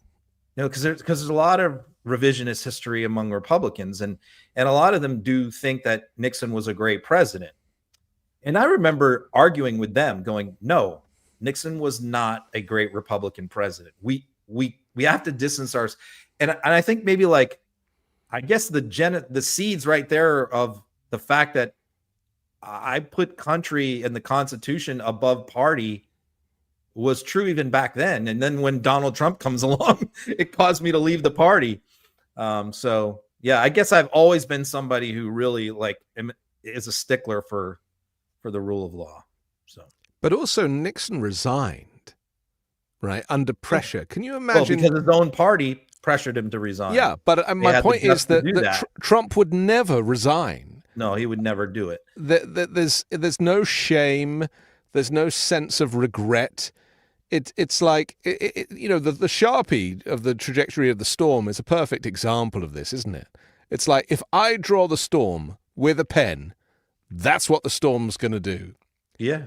You know, because there's a lot of revisionist history among Republicans, and a lot of them do think that Nixon was a great president. And I remember arguing with them, going, "No, Nixon was not a great Republican president. We have to distance ourselves." And I think maybe, like, I guess the seeds right there of the fact that I put country and the Constitution above party was true even back then. And then when Donald Trump comes along, it caused me to leave the party. So yeah, I guess I've always been somebody who really is a stickler for the rule of law. So, but also Nixon resigned, right, under pressure. Can you imagine? Well, because his own party pressured him to resign. Yeah, but my point is that Trump would never resign. No, he would never do it. There's no shame. There's no sense of regret. It's like, you know, the Sharpie of the trajectory of the storm is a perfect example of this, isn't it? It's like, if I draw the storm with a pen, that's what the storm's going to do. Yeah.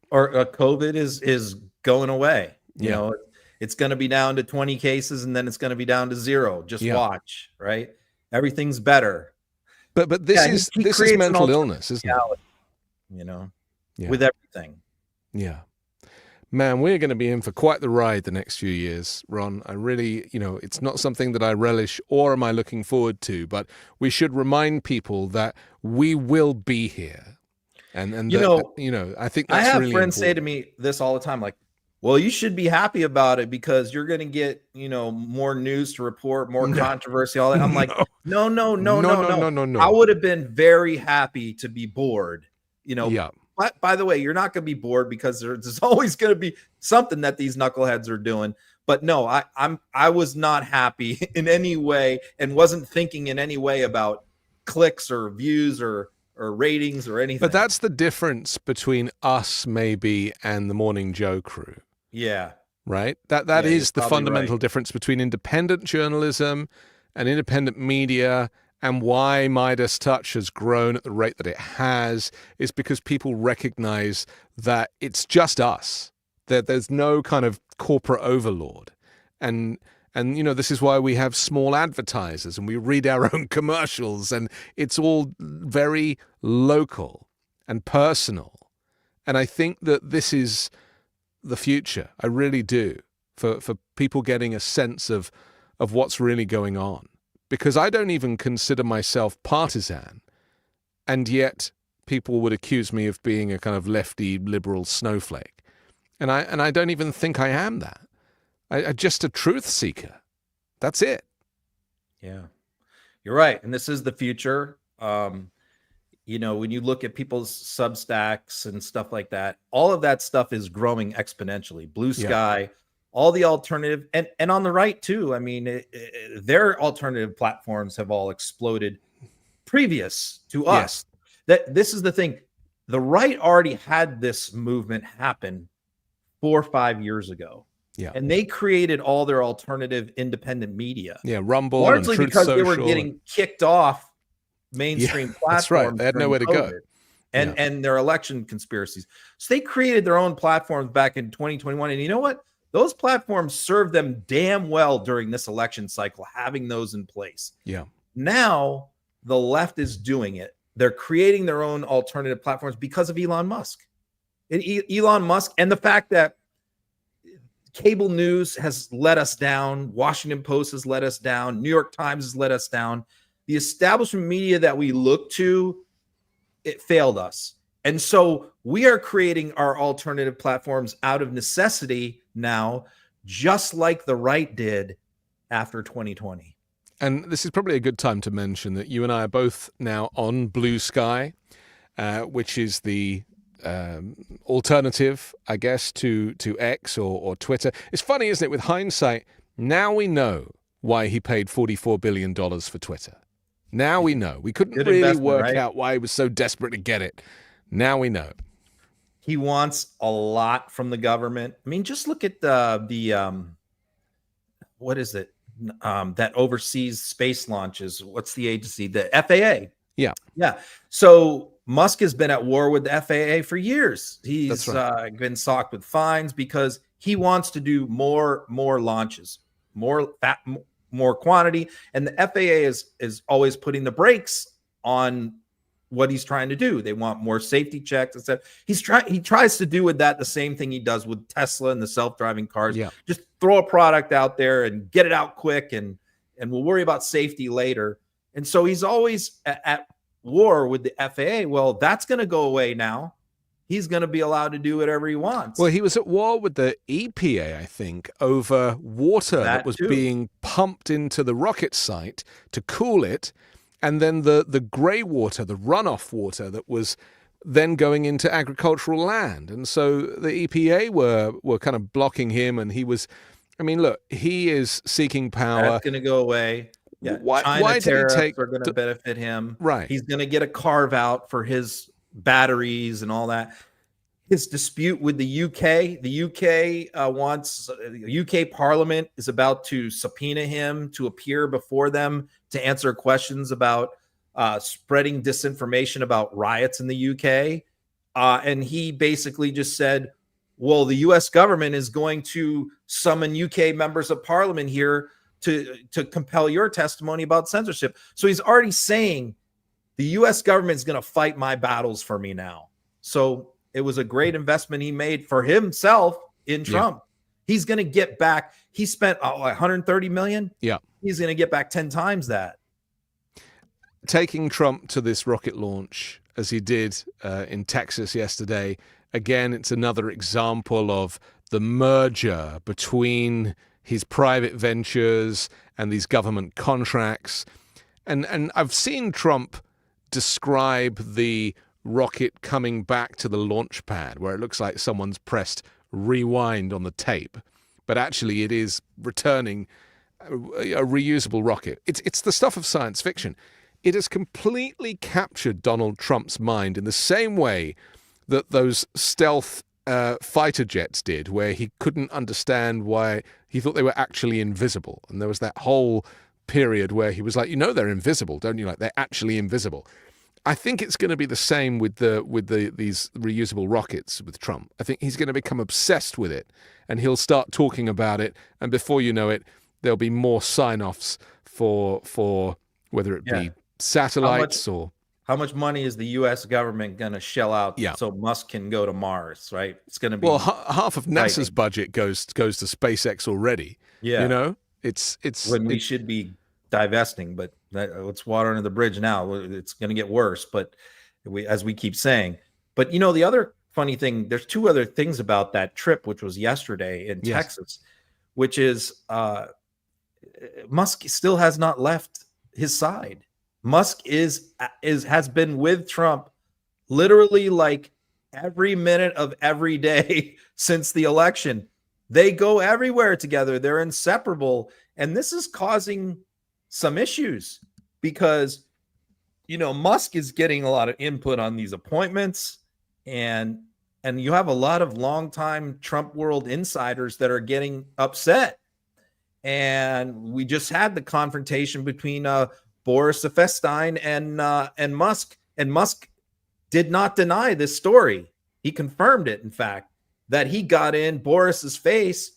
Or COVID is going away. You know, it's going to be down to 20 cases, and then it's going to be down to 0. Just watch, right? Everything's better. But this is mental illness, isn't it? You know, with everything. Yeah. Man, we're going to be in for quite the ride the next few years, Ron. I really, you know, it's not something that I relish or am I looking forward to, but we should remind people that we will be here. And you know, I think that's I have really friends important. say to me this all the time, like, well, you should be happy about it because you're going to get, you know, more news to report, more controversy, all that. I'm like, no. I would have been very happy to be bored, you know. Yeah. But by the way, you're not going to be bored because there's always going to be something that these knuckleheads are doing. But no, I was not happy in any way and wasn't thinking in any way about clicks or views or ratings or anything. But that's the difference between us maybe and the Morning Joe crew. Yeah. Right? That is the fundamental difference between independent journalism and independent media, and why Midas Touch has grown at the rate that it has is because people recognize that it's just us, that there's no kind of corporate overlord. And you know, this is why we have small advertisers and we read our own commercials, and it's all very local and personal. And I think that this is the future. I really do, for people getting a sense of what's really going on. Because I don't even consider myself partisan, and yet people would accuse me of being a kind of lefty liberal snowflake. And I don't even think I am that. I'm just a truth seeker. That's it. Yeah, you're right. And this is the future. You know, when you look at people's Substacks and stuff like that, all of that stuff is growing exponentially. Blue Sky, all the alternative, and on the right too. I mean, their alternative platforms have all exploded previous to us. That this is the thing. The right already had this movement happen 4 or 5 years ago. Yeah. And they created all their alternative independent media. Yeah, Rumble, largely and because Social, they were getting kicked off mainstream platforms. That's right. They had nowhere to go. And their election conspiracies. So they created their own platforms back in 2021. And you know what? Those platforms served them damn well during this election cycle, having those in place. Yeah. Now the left is doing it. They're creating their own alternative platforms because of Elon Musk. And Elon Musk, and the fact that cable news has let us down, Washington Post has let us down, New York Times has let us down. The establishment media that we look to, it failed us. And so we are creating our alternative platforms out of necessity now, just like the right did after 2020. And this is probably a good time to mention that you and I are both now on Blue Sky, which is the alternative, I guess, to X or Twitter. It's funny, isn't it? With hindsight, now we know why he paid $44 billion for Twitter. Now we know. We couldn't really work out why he was so desperate to get it. Now we know. He wants a lot from the government. I mean, just look at the what is it? That oversees space launches. What's the agency? The FAA. Yeah. Yeah. So Musk has been at war with the FAA for years. He's been socked with fines because he wants to do more launches, more quantity. And the FAA is always putting the brakes on what he's trying to do. They want more safety checks and stuff. He tries to do with that the same thing he does with Tesla and the self-driving cars. Yeah. Just throw a product out there and get it out quick, and we'll worry about safety later. And so he's always at war with the FAA. Well, that's going to go away now. He's going to be allowed to do whatever he wants. Well, he was at war with the EPA, I think, over water that was being pumped into the rocket site to cool it. And then the grey water, the runoff water that was then going into agricultural land. And so the EPA were kind of blocking him, and he was, I mean, look, he is seeking power. That's going to go away. Yeah. Why did he take are going to benefit him? Right. He's going to get a carve out for his batteries and all that. His dispute with the UK, the UK Parliament is about to subpoena him to appear before them to answer questions about spreading disinformation about riots in the UK. And he basically just said, well, the US government is going to summon UK members of parliament here to compel your testimony about censorship. So he's already saying the US government is going to fight my battles for me now. So it was a great investment he made for himself in Trump. Yeah. He's going to get back. He spent $130 million. Yeah. He's going to get back 10 times that. Taking Trump to this rocket launch, as he did in Texas yesterday, again, it's another example of the merger between his private ventures and these government contracts. And I've seen Trump describe the rocket coming back to the launch pad, where it looks like someone's pressed rewind on the tape, but actually it is returning a reusable rocket. It's the stuff of science fiction. It has completely captured Donald Trump's mind in the same way that those stealth fighter jets did, where he couldn't understand why he thought they were actually invisible. And there was that whole period where he was like, they're invisible, don't you? Like, they're actually invisible. I think it's going to be the same with these reusable rockets with Trump. I think he's going to become obsessed with it, and he'll start talking about it. And before you know it, there'll be more sign-offs for whether it be satellites or... How much money is the U.S. government going to shell out so Musk can go to Mars, right? It's going to be... Well, half of NASA's budget goes to SpaceX already. Yeah. It's when we should be divesting, but it's water under the bridge now. It's going to get worse, but as we keep saying. But the other funny thing, there's two other things about that trip, which was yesterday in Texas, which is Musk still has not left his side. Musk has been with Trump literally like every minute of every day since the election. They go everywhere together. They're inseparable, and this is causing some issues because Musk is getting a lot of input on these appointments, and you have a lot of longtime Trump world insiders that are getting upset. And we just had the confrontation between Boris Feinstein and Musk, and Musk did not deny this story. He confirmed it, in fact, that he got in Boris's face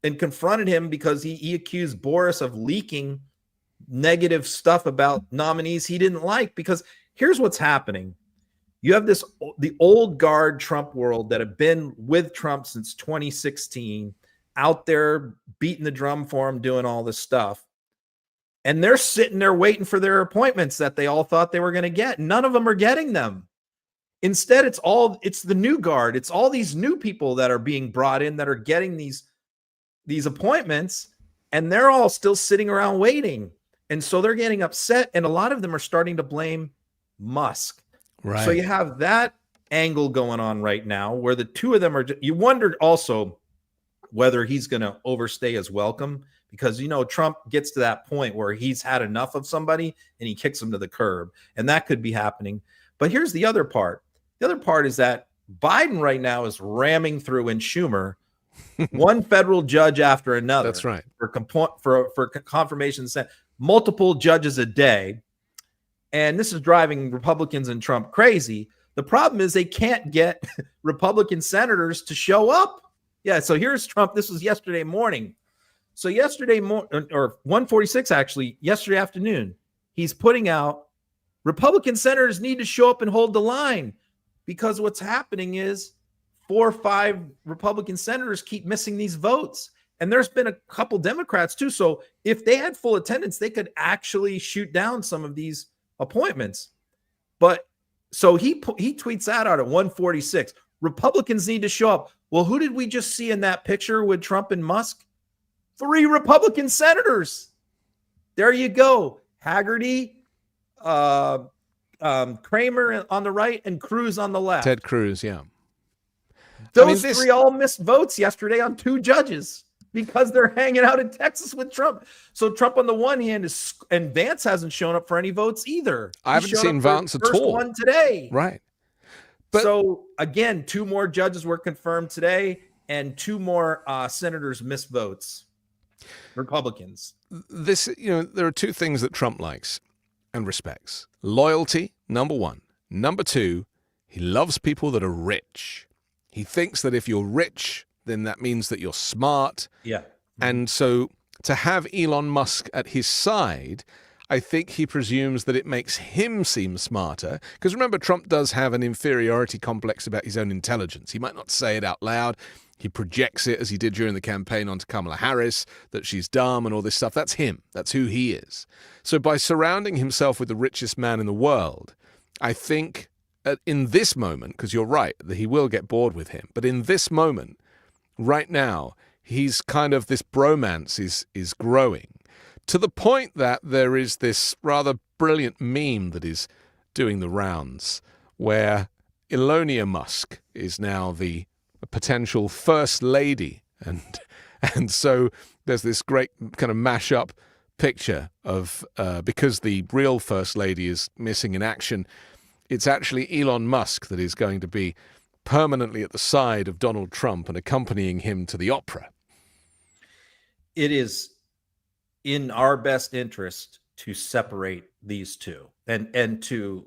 and confronted him because he accused Boris of leaking negative stuff about nominees he didn't like. Because here's what's happening. You have the old guard Trump world that have been with Trump since 2016, out there beating the drum for him, doing all this stuff. And they're sitting there waiting for their appointments that they all thought they were going to get. None of them are getting them. Instead, it's the new guard. It's all these new people that are being brought in that are getting these appointments, and they're all still sitting around waiting. And so they're getting upset, and a lot of them are starting to blame Musk. Right. So you have that angle going on right now where the two of them are, you wondered also whether he's going to overstay his welcome, because, Trump gets to that point where he's had enough of somebody and he kicks them to the curb, and that could be happening. But here's the other part. The other part is that Biden right now is ramming through in Schumer one federal judge after another. That's right. For confirmation, multiple judges a day. And this is driving Republicans and Trump crazy. The problem is they can't get Republican senators to show up. Yeah, so here's Trump. This was yesterday morning. So yesterday morning, or 1:46 actually, yesterday afternoon, he's putting out Republican senators need to show up and hold the line, because what's happening is 4 or 5 Republican senators keep missing these votes. And there's been a couple Democrats too. So if they had full attendance, they could actually shoot down some of these appointments. But so he tweets that out at 1:46. Republicans need to show up. Well, who did we just see in that picture with Trump and Musk? 3 Republican senators. There you go. Haggerty, Kramer on the right, and Cruz on the left. Ted Cruz, yeah. Those 3 all missed votes yesterday on 2 judges because they're hanging out in Texas with Trump. So Trump on the one hand is, and Vance hasn't shown up for any votes either. I haven't seen Vance at all. First one today. Right. But so again, 2 more judges were confirmed today, and 2 more senators missed votes. Republicans. There are 2 things that Trump likes and respects. Loyalty, number 1. Number 2, he loves people that are rich. He thinks that if you're rich, then that means that you're smart. Yeah. And so to have Elon Musk at his side, I think he presumes that it makes him seem smarter. Because remember, Trump does have an inferiority complex about his own intelligence. He might not say it out loud. He projects it, as he did during the campaign, onto Kamala Harris, that she's dumb and all this stuff. That's him. That's who he is. So by surrounding himself with the richest man in the world, I think in this moment, because you're right, that he will get bored with him, but in this moment, right now, he's kind of, this bromance is growing to the point that there is this rather brilliant meme that is doing the rounds where Elon Musk is now the potential first lady, and so there's this great kind of mash-up picture of because the real first lady is missing in action, it's actually Elon Musk that is going to be permanently at the side of Donald Trump and accompanying him to the opera. It is in our best interest to separate these two and to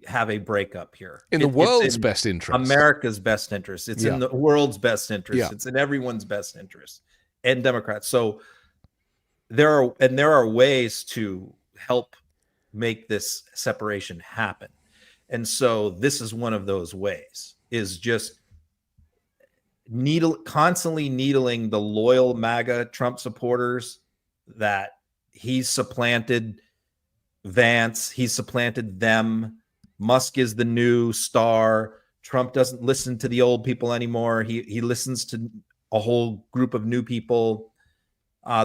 have a breakup here. In the world's best interest. America's best interest. It's in the world's best interest. Yeah. It's in everyone's best interest, and Democrats. So there are ways to help make this separation happen. And so this is one of those ways, is just constantly needling the loyal MAGA Trump supporters that he's supplanted Vance, he's supplanted them. Musk is the new star. Trump doesn't listen to the old people anymore. He listens to a whole group of new people.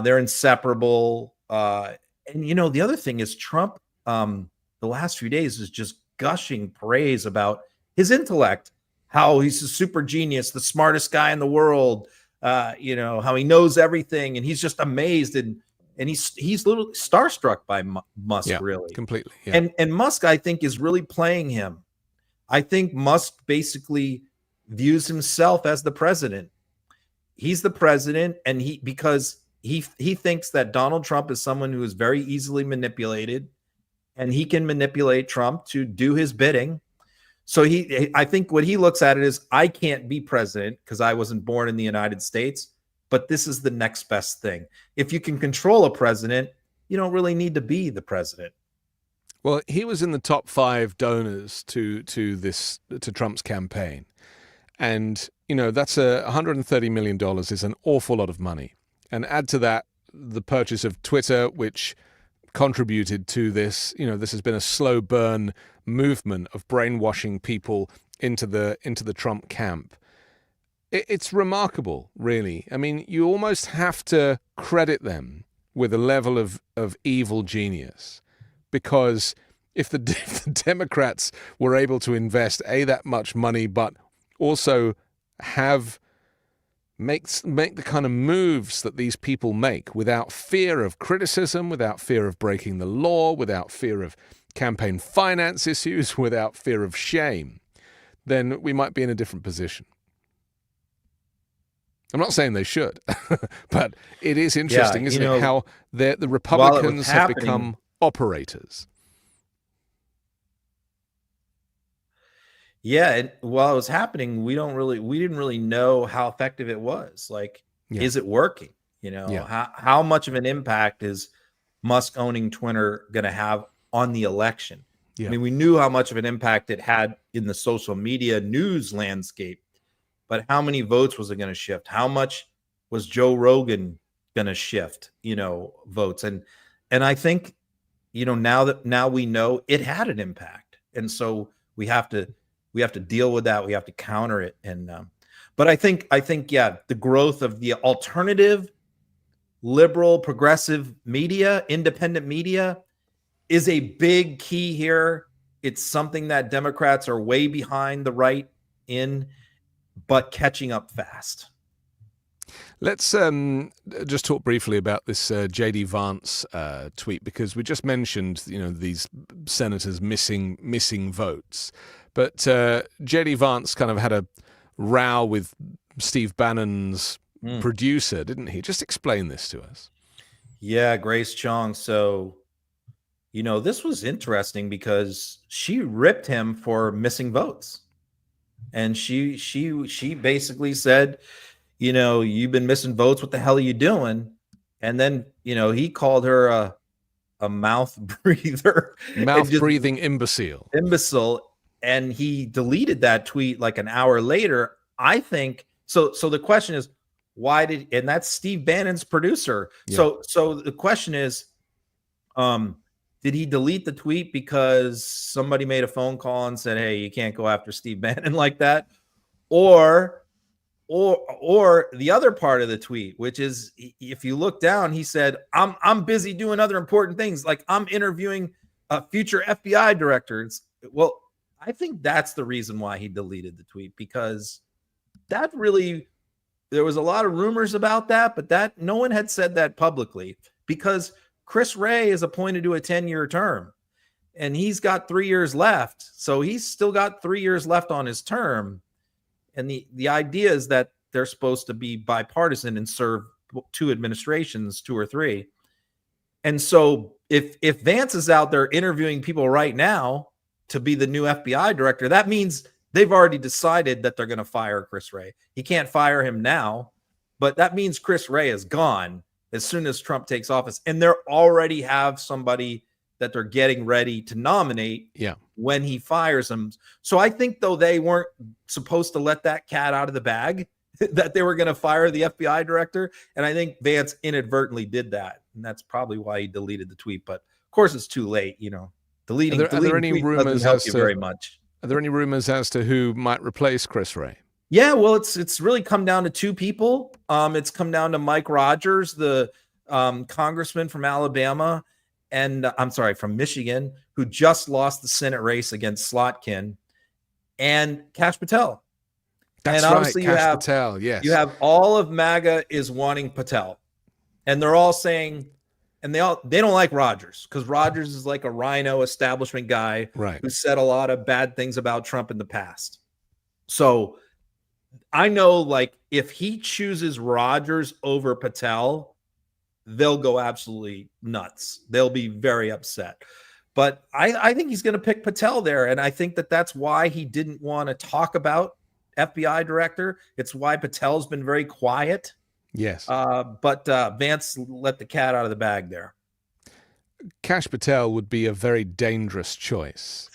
They're inseparable. And the other thing is Trump, the last few days, is just gushing praise about his intellect, how he's a super genius, the smartest guy in the world, how he knows everything, and he's just amazed, and he's a little starstruck by Musk, really. Completely. Yeah. And Musk, I think, is really playing him. I think Musk basically views himself as the president. He's the president, and because he thinks that Donald Trump is someone who is very easily manipulated, and he can manipulate Trump to do his bidding. So I think what he looks at it is, I can't be president because I wasn't born in the United States, but this is the next best thing. If you can control a president, you don't really need to be the president. Well, he was in the top 5 donors to Trump's campaign. And, that's $130 million is an awful lot of money. And add to that the purchase of Twitter, which contributed to this. This has been a slow burn movement of brainwashing people into the Trump camp. It's remarkable, really. I mean, you almost have to credit them with a level of evil genius, because if the Democrats were able to invest that much money, but also make the kind of moves that these people make without fear of criticism, without fear of breaking the law, without fear of campaign finance issues, without fear of shame, then we might be in a different position. I'm not saying they should, but it is interesting, isn't it, how the Republicans have become operators. Yeah, and while it was happening, we didn't really know how effective it was. Like, is it working? How much of an impact is Musk owning Twitter going to have on the election? I mean, we knew how much of an impact it had in the social media news landscape, but how many votes was it going to shift? How much was Joe Rogan going to shift, votes? And I think, now we know it had an impact. And so we have to deal with that. We have to counter it. And, but I think, the growth of the alternative, liberal, progressive media, independent media is a big key here. It's something that Democrats are way behind the right in, but catching up fast. Let's just talk briefly about this J.D. Vance tweet, because we just mentioned, these senators missing votes. But J.D. Vance kind of had a row with Steve Bannon's producer, didn't he? Just explain this to us. Yeah, Grace Chong. So, this was interesting because she ripped him for missing votes. And she basically said, you've been missing votes. What the hell are you doing? And then, he called her a mouth breather. Mouth-breathing imbecile. And he deleted that tweet like an hour later. I think so. So the question is, and that's Steve Bannon's producer. Yeah. So the question is, did he delete the tweet because somebody made a phone call and said, hey, you can't go after Steve Bannon like that? Or the other part of the tweet, which is, if you look down, he said, I'm busy doing other important things. Like, I'm interviewing future FBI directors. Well, I think that's the reason why he deleted the tweet, because there was a lot of rumors about that, but that no one had said that publicly, because Chris Wray is appointed to a 10-year term and he's got 3 years left. So he's still got 3 years left on his term. And the idea is that they're supposed to be bipartisan and serve 2 administrations, 2 or 3. And so if Vance is out there interviewing people right now to be the new FBI director, that means they've already decided that they're going to fire Chris Wray. He can't fire him now, but that means Chris Wray is gone as soon as Trump takes office. And they already have somebody that they're getting ready to nominate when he fires him. So I think, though, they weren't supposed to let that cat out of the bag, that they were going to fire the FBI director. And I think Vance inadvertently did that. And that's probably why he deleted the tweet. But of course, it's too late, Deleting. Are there any rumors very much? Are there any rumors as to who might replace Chris Wray? Yeah, well, it's really come down to 2 people. It's come down to Mike Rogers, the congressman from Alabama, and from Michigan, who just lost the Senate race against Slotkin, and Kash Patel. That's and obviously right, Kash Patel. Yes, you have all of MAGA is wanting Patel, and they're all saying. And they don't like Rogers, because Rogers is like a rhino establishment guy who said a lot of bad things about Trump in the past. So I know, like, if he chooses Rogers over Patel, they'll go absolutely nuts. They'll be very upset. But I think he's going to pick Patel there. And I think that's why he didn't want to talk about FBI director. It's why Patel's been very quiet. Yes. But Vance let the cat out of the bag there. Kash Patel would be a very dangerous choice,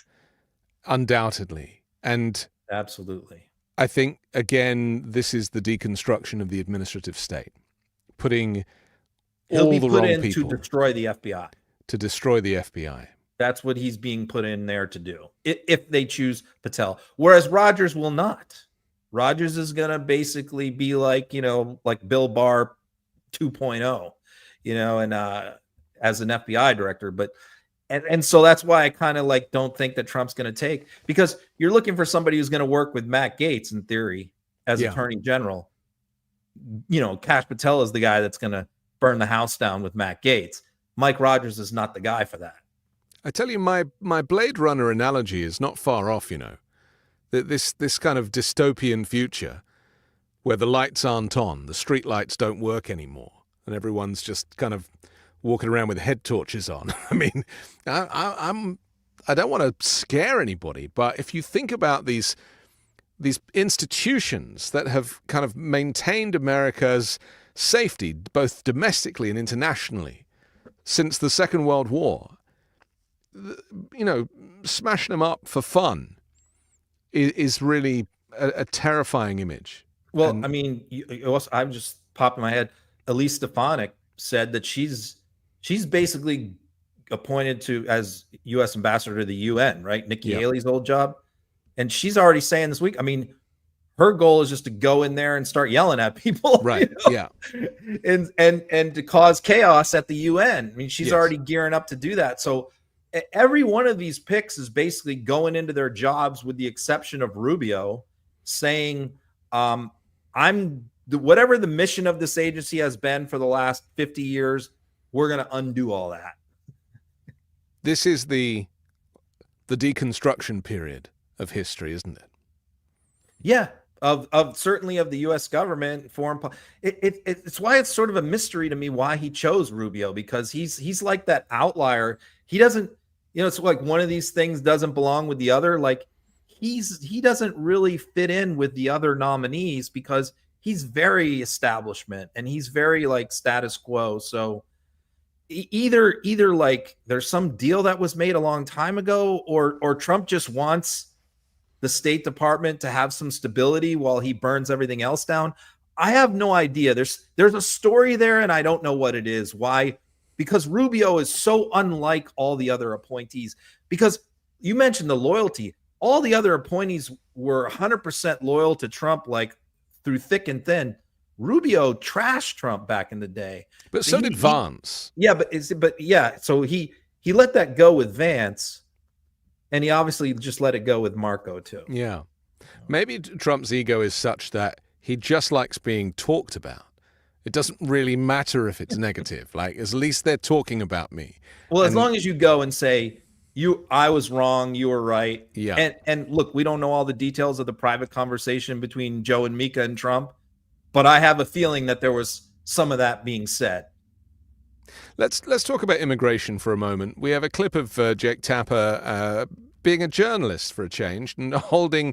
undoubtedly. And Absolutely. I think, again, this is the deconstruction of the administrative state, putting He'll all be the put wrong in people to destroy the FBI. to destroy the FBI. That's what he's being put in there to do if they choose Patel. Whereas Rogers will not. Rogers is going to basically be like, like Bill Barr 2.0, and as an FBI director. But and so that's why I kind of like don't think that Trump's going to take, because you're looking for somebody who's going to work with Matt Gaetz in theory as Attorney General. Kash Patel is the guy that's going to burn the house down with Matt Gaetz. Mike Rogers is not the guy for that. I tell you, my Blade Runner analogy is not far off, This kind of dystopian future where the lights aren't on, the street lights don't work anymore, and everyone's just kind of walking around with head torches on. I mean, I don't want to scare anybody, but if you think about these institutions that have kind of maintained America's safety, both domestically and internationally, since the Second World War, smashing them up for fun is really a terrifying image. Well, I mean, I'm just popping my head. Elise Stefanik said that she's basically appointed as U.S. ambassador to the UN, right? Nikki Haley's old job. And she's already saying this week, I mean, her goal is just to go in there and start yelling at people. Right. Yeah. And to cause chaos at the UN. I mean, she's already gearing up to do that. So every one of these picks is basically going into their jobs, with the exception of Rubio, saying, whatever the mission of this agency has been for the last 50 years, we're going to undo all that. This is the deconstruction period of history, isn't it? Yeah, of certainly of the U.S. government, foreign policy. It's why it's sort of a mystery to me why he chose Rubio, because he's like that outlier. He doesn't, it's like one of these things doesn't belong with the other. Like he doesn't really fit in with the other nominees because he's very establishment and he's very like status quo. So either like there's some deal that was made a long time ago, or Trump just wants the State Department to have some stability while he burns everything else down. I have no idea. There's a story there, and I don't know what it is. Why? Because Rubio is so unlike all the other appointees. Because you mentioned the loyalty. All the other appointees were 100% loyal to Trump, like through thick and thin. Rubio trashed Trump back in the day. But so did Vance. So he let that go with Vance, and he obviously just let it go with Marco too. Yeah. Maybe Trump's ego is such that he just likes being talked about. It doesn't really matter if it's negative. Like, at least they're talking about me. Well, as long as you go and say, I was wrong, you were right. Yeah. And look, we don't know all the details of the private conversation between Joe and Mika and Trump, but I have a feeling that there was some of that being said. Let's talk about immigration for a moment. We have a clip of Jake Tapper being a journalist for a change and holding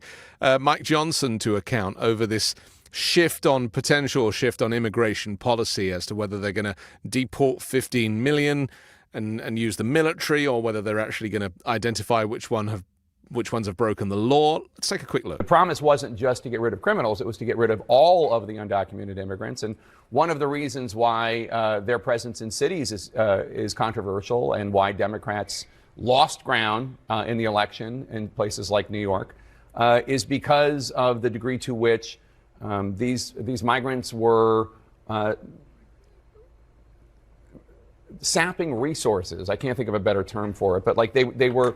Mike Johnson to account over this potential shift on immigration policy as to whether they're going to deport 15 million and use the military, or whether they're actually going to identify which ones have broken the law. Let's take a quick look. The promise wasn't just to get rid of criminals, it was to get rid of all of the undocumented immigrants. And one of the reasons why their presence in cities is controversial, and why Democrats lost ground in the election in places like New York, is because of the degree to which these migrants were sapping resources. I can't think of a better term for it, but like they were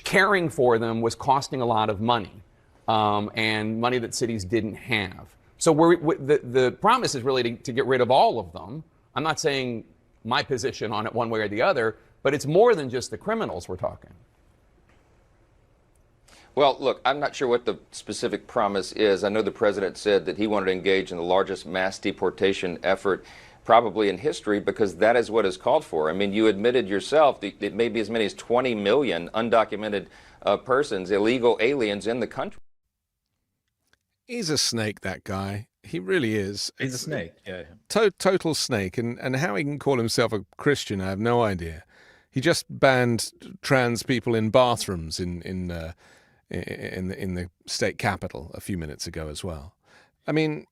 caring for them was costing a lot of money, and money that cities didn't have. So the promise is really to get rid of all of them. I'm not saying my position on it one way or the other, but it's more than just the criminals we're talking. Well, look, I'm not sure what the specific promise is. I know the president said that he wanted to engage in the largest mass deportation effort probably in history, because that is what is called for. I mean, you admitted yourself that it may be as many as 20 million undocumented persons, illegal aliens in the country. He's a snake, that guy. He really is. He's a snake. Yeah. Total snake. And how he can call himself a Christian, I have no idea. He just banned trans people in bathrooms in the state capitol a few minutes ago as well. I mean,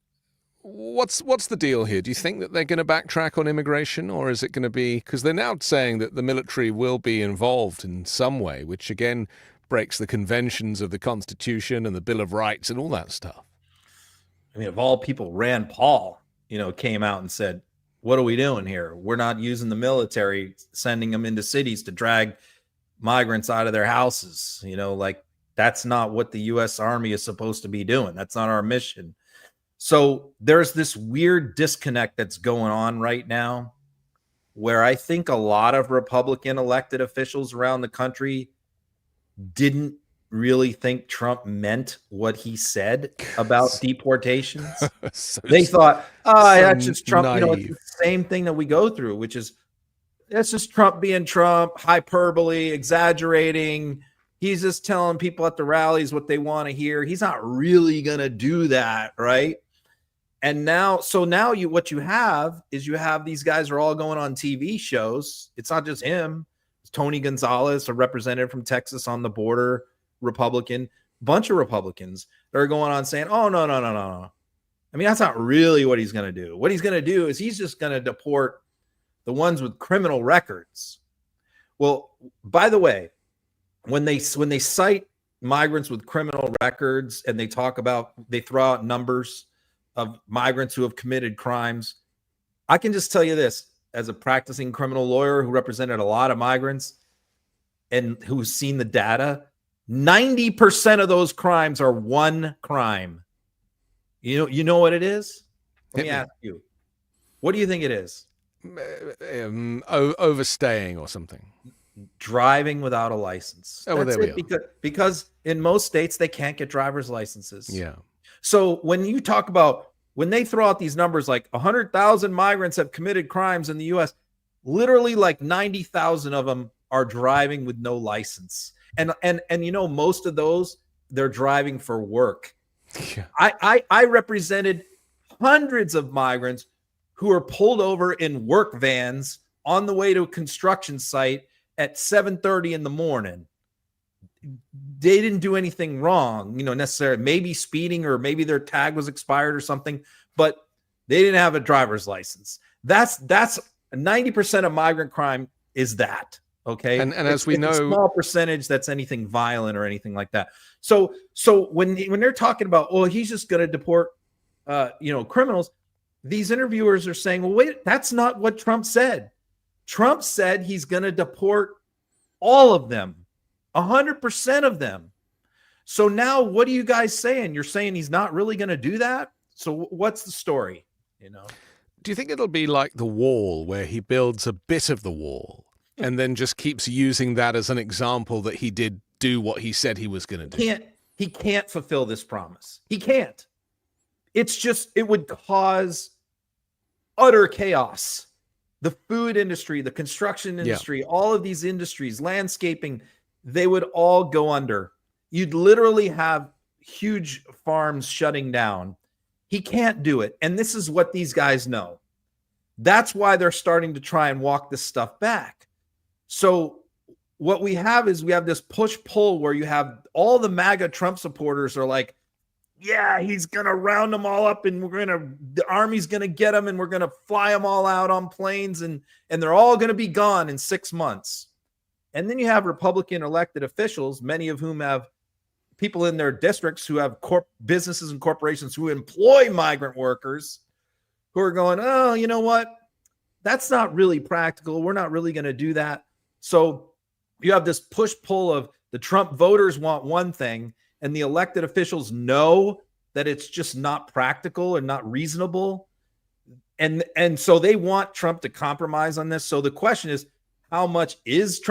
what's the deal here? Do you think that they're going to backtrack on immigration, or is it going to be, because they're now saying that the military will be involved in some way, which again breaks the conventions of the Constitution and the Bill of Rights and all that stuff? I mean, of all people, Rand Paul, came out and said, what are we doing here? We're not using the military, sending them into cities to drag migrants out of their houses. That's not what the U.S. Army is supposed to be doing. That's not our mission. So there's this weird disconnect that's going on right now where I think a lot of Republican elected officials around the country didn't really think Trump meant what he said about deportations. They thought, that's just Trump. It's the same thing that we go through, which is that's just Trump being Trump, hyperbole, exaggerating. He's just telling people at the rallies what they want to hear. He's not really going to do that, right? And now what you have is these guys are all going on TV shows. It's not just him. It's Tony Gonzalez, a representative from Texas on the border, Republican, bunch of Republicans that are going on saying, oh, no. I mean, that's not really what he's going to do. What he's going to do is he's just going to deport the ones with criminal records. Well, by the way, when they cite migrants with criminal records and they throw out numbers of migrants who have committed crimes, I can just tell you this, as a practicing criminal lawyer who represented a lot of migrants and who's seen the data, 90% of those crimes are one crime. You know what it is? Let me ask you. What do you think it is? Overstaying or something. Driving without a license. Oh, well, there we are. Because in most states, they can't get driver's licenses. Yeah. So when you talk about, when they throw out these numbers like 100,000 migrants have committed crimes in the U.S., literally like 90,000 of them are driving with no license. And most of those, they're driving for work. Yeah. I represented hundreds of migrants who are pulled over in work vans on the way to a construction site at 7:30 in the morning. They didn't do anything wrong, necessarily, maybe speeding or maybe their tag was expired or something, but they didn't have a driver's license. That's 90% of migrant crime is that. Okay. And as we know, a small percentage that's anything violent or anything like that. So when they're talking about, oh, he's just going to deport, criminals, these interviewers are saying, well, wait, that's not what Trump said. Trump said he's going to deport all of them, 100% of them. So now what are you guys saying? You're saying he's not really going to do that? So what's the story? Do you think it'll be like the wall, where he builds a bit of the wall and then just keeps using that as an example that he did do what he said he was going to do? He can't fulfill this promise. He can't. It would cause utter chaos. The food industry, the construction industry, all of these industries, landscaping, they would all go under. You'd literally have huge farms shutting down. He can't do it. And this is what these guys know. That's why they're starting to try and walk this stuff back. So what we have is this push-pull where you have all the MAGA Trump supporters are like, yeah, he's going to round them all up and the army's going to get them and we're going to fly them all out on planes and they're all going to be gone in 6 months. And then you have Republican elected officials, many of whom have people in their districts who have businesses and corporations who employ migrant workers who are going, oh, you know what? That's not really practical. We're not really going to do that. So you have this push-pull of the Trump voters want one thing, and the elected officials know that it's just not practical and not reasonable. And so they want Trump to compromise on this. So the question is, how much is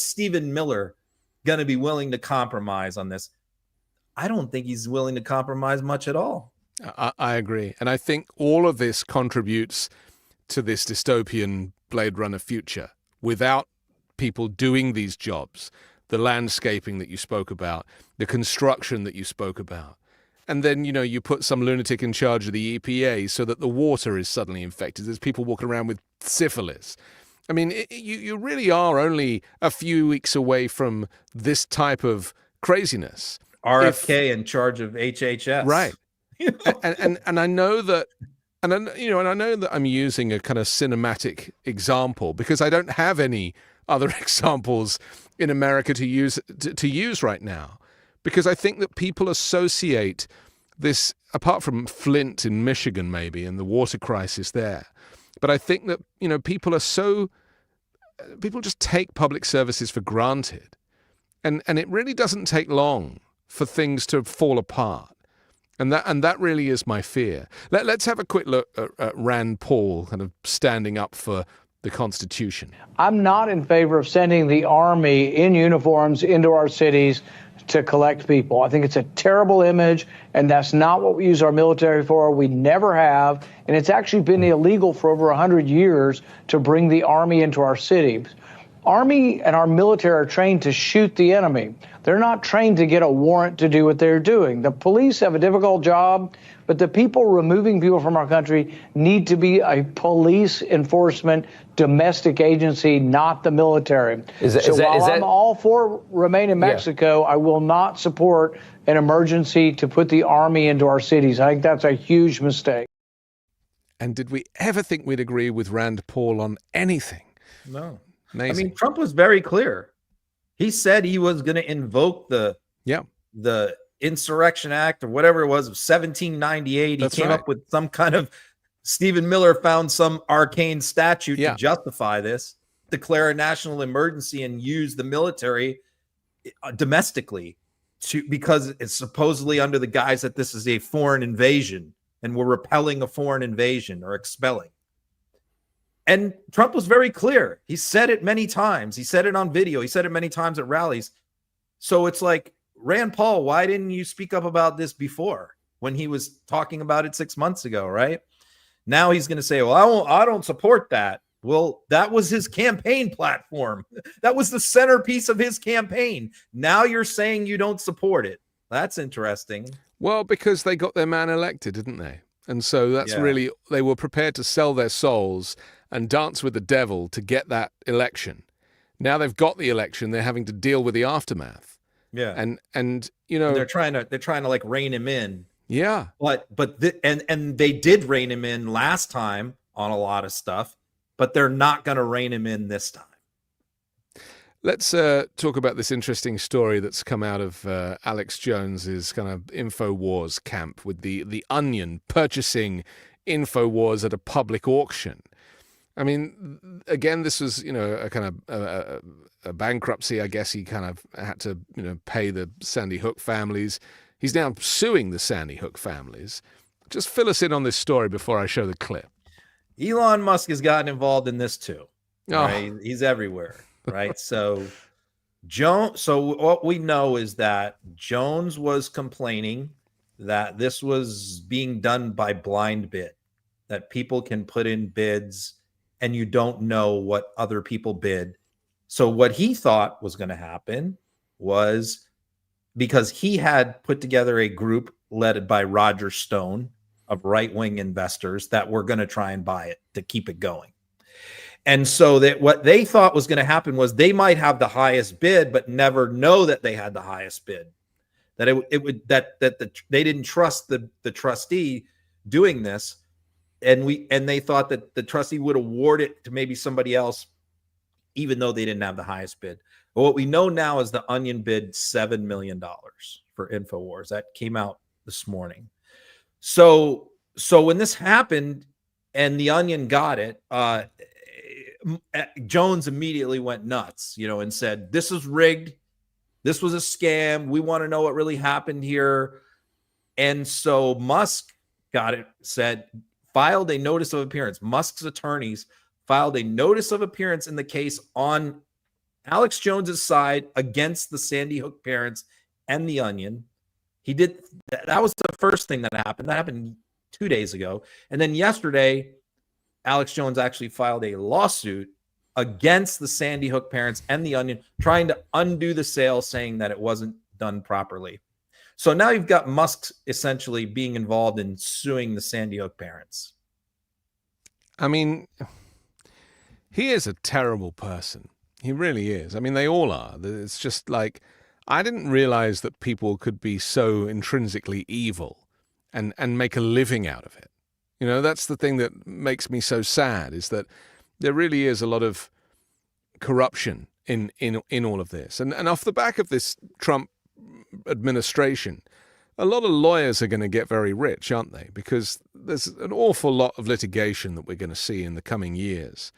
Stephen Miller going to be willing to compromise on this? I don't think he's willing to compromise much at all. I agree. And I think all of this contributes to this dystopian Blade Runner future. Without people doing these jobs, the landscaping that you spoke about, the construction that you spoke about. And then, you put some lunatic in charge of the EPA so that the water is suddenly infected. There's people walking around with syphilis. I mean, you really are only a few weeks away from this type of craziness. RFK in charge of HHS. Right. And I know that, and I know that I'm using a kind of cinematic example because I don't have any other examples in America to use right now, because I think that people associate this, apart from Flint in Michigan maybe and the water crisis there, but I think that people just take public services for granted, and it really doesn't take long for things to fall apart. And that really is my fear. Let's have a quick look at Rand Paul kind of standing up for the Constitution. I'm not in favor of sending the army in uniforms into our cities to collect people. I think it's a terrible image, and that's not what we use our military for. We never have, and it's actually been illegal for over 100 years to bring the army into our cities. Army and our military are trained to shoot the enemy. They're not trained to get a warrant to do what they're doing. The police have a difficult job, but the people removing people from our country need to be a police enforcement domestic agency, not the military. While I'm all for remain in Mexico, I will not support an emergency to put the army into our cities. I think that's a huge mistake. And did we ever think we'd agree with Rand Paul on anything? No. Amazing. I mean, Trump was very clear. He said he was going to invoke the Insurrection Act or whatever it was of 1798. He came up with some kind of, Stephen Miller found some arcane statute to justify this, declare a national emergency and use the military domestically because it's supposedly under the guise that this is a foreign invasion and we're repelling a foreign invasion or expelling. And Trump was very clear. He said it many times. He said it on video. He said it many times at rallies. So it's like, Rand Paul, why didn't you speak up about this before when he was talking about it 6 months ago, right? Now he's going to say, well, I don't support that. Well, that was his campaign platform. That was the centerpiece of his campaign. Now you're saying you don't support it. That's interesting. Well, because they got their man elected, didn't they? And so that's really, they were prepared to sell their souls and dance with the devil to get that election. Now they've got the election, they're having to deal with the aftermath. Yeah. And they're trying to like rein him in. Yeah. But they did rein him in last time on a lot of stuff, but they're not going to rein him in this time. Let's talk about this interesting story that's come out of Alex Jones's kind of InfoWars camp with the Onion purchasing InfoWars at a public auction. I mean, again, this was, a kind of a bankruptcy. I guess he kind of had to, pay the Sandy Hook families. He's now suing the Sandy Hook families. Just fill us in on this story before I show the clip. Elon Musk has gotten involved in this too. Oh. Right? He's everywhere, right? So what we know is that Jones was complaining that this was being done by blind bid, that people can put in bids and you don't know what other people bid. So what he thought was going to happen was, because he had put together a group led by Roger Stone of right-wing investors that were going to try and buy it to keep it going. And so that what they thought was going to happen was they might have the highest bid, but never know that they had the highest bid. That they didn't trust the trustee doing this. And they thought that the trustee would award it to maybe somebody else, even though they didn't have the highest bid. But what we know now is the Onion bid $7 million for InfoWars. That came out this morning. So when this happened and the Onion got it, Jones immediately went nuts, and said, this is rigged. This was a scam. We want to know what really happened here. And so Musk got it, filed a notice of appearance. Musk's attorneys filed a notice of appearance in the case on Alex Jones's side against the Sandy Hook parents and the Onion. He did that was the first thing that happened. That happened 2 days ago. And then yesterday, Alex Jones actually filed a lawsuit against the Sandy Hook parents and the Onion, trying to undo the sale, saying that it wasn't done properly. So now you've got Musk essentially being involved in suing the Sandy Hook parents. I mean, He is a terrible person. He really is. I mean, they all are. It's just like, I didn't realize that people could be so intrinsically evil and make a living out of it. You know, that's the thing that makes me so sad, is that there really is a lot of corruption in all of this. And off the back of this Trump administration, a lot of lawyers are going to get very rich, aren't they? Because there's an awful lot of litigation that we're going to see in the coming years.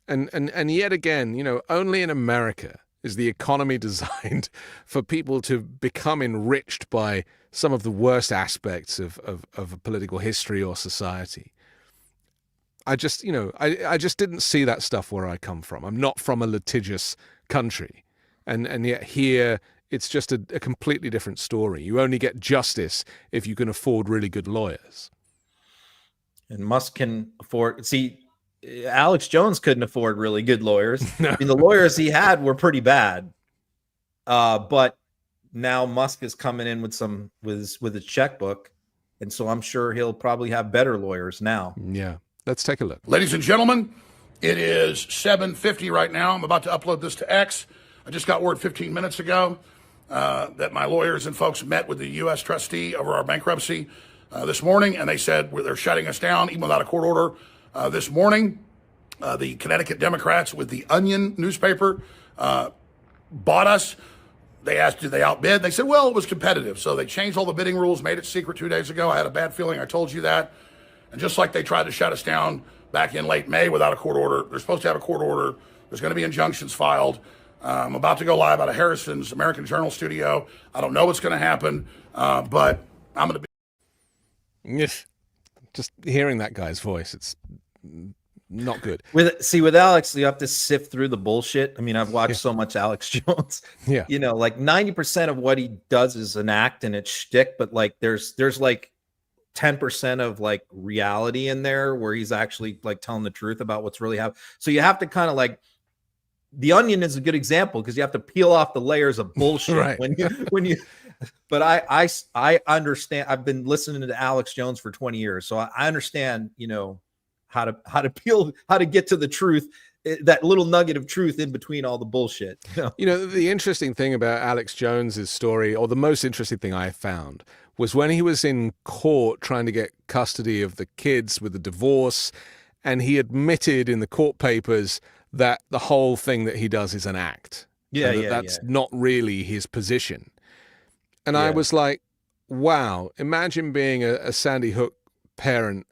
And yet again, you know, only in America is the economy designed for people to become enriched by some of the worst aspects of a political history or society. I just, you know, I just didn't see that stuff where I come from. I'm not from a litigious country. And yet here, it's just a completely different story. You only get justice if you can afford really good lawyers. And Musk can afford... See, Alex Jones couldn't afford really good lawyers. No. I mean, the lawyers he had were pretty bad. But now Musk is coming in with his checkbook, and so I'm sure he'll probably have better lawyers now. Yeah, let's take a look. Ladies and gentlemen, it is 7:50 right now. I'm about to upload this to X. I just got word 15 minutes ago that my lawyers and folks met with the U.S. trustee over our bankruptcy this morning, and they said they're shutting us down even without a court order. This morning, the Connecticut Democrats with the Onion newspaper bought us. They asked, did they outbid? They said, well, it was competitive. So they changed all the bidding rules, made it secret 2 days ago. I had a bad feeling. I told you that. And just like they tried to shut us down back in late May without a court order, they're supposed to have a court order. There's going to be injunctions filed. I'm about to go live out of Harrison's American Journal studio. I don't know what's going to happen, but I'm going to be. Yes. Just hearing that guy's voice, it's not good. With Alex, you have to sift through the bullshit. I mean, I've watched so much Alex Jones. Yeah. You know, like 90% of what he does is an act and it's shtick, but like there's like 10% of like reality in there where he's actually like telling the truth about what's really happening. So you have to kind of like, The Onion is a good example because you have to peel off the layers of bullshit right. when you. But I understand. I've been listening to Alex Jones for 20 years, so I understand. You know how to get to the truth, that little nugget of truth in between all the bullshit. You know, the interesting thing about Alex Jones's story, or the most interesting thing I found, was when he was in court trying to get custody of the kids with the divorce, and he admitted in the court papers that the whole thing that he does is an act. That's not really his position. And I was like, wow, imagine being a Sandy Hook parent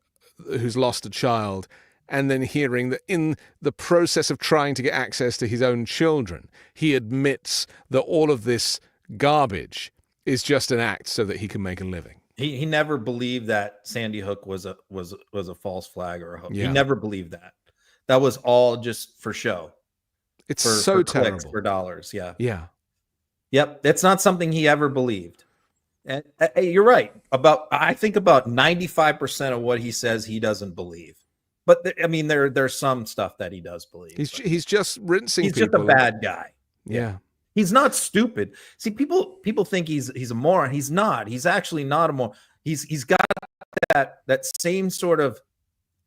who's lost a child and then hearing that in the process of trying to get access to his own children, he admits that all of this garbage is just an act so that he can make a living. He never believed that Sandy Hook was a false flag or a hook. Yeah. He never believed that. That was all just for show. It's for so clicks, terrible. for dollars. Yeah. Yeah. Yep. That's not something he ever believed. And you're right. I think about 95% of what he says he doesn't believe. But I mean, there's some stuff that he does believe. He's just rinsing. He's people. just a bad guy. Yeah. He's not stupid. See, people think he's a moron. He's not. He's actually not a moron. He's got that same sort of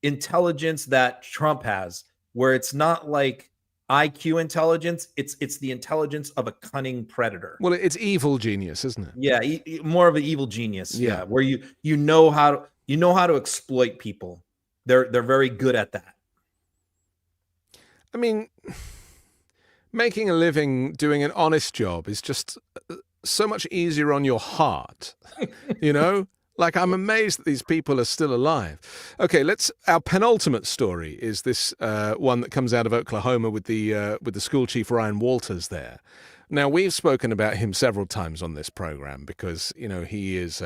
intelligence that Trump has, where it's not like IQ intelligence. It's the intelligence of a cunning predator. Well, it's evil genius, isn't it? Yeah, more of an evil genius. Yeah. Where you know how to exploit people. They're very good at that. I mean, making a living doing an honest job is just so much easier on your heart, you know? Like, I'm amazed that these people are still alive. Okay, our penultimate story is this one that comes out of Oklahoma with the school chief Ryan Walters there. Now, we've spoken about him several times on this program because, you know, he is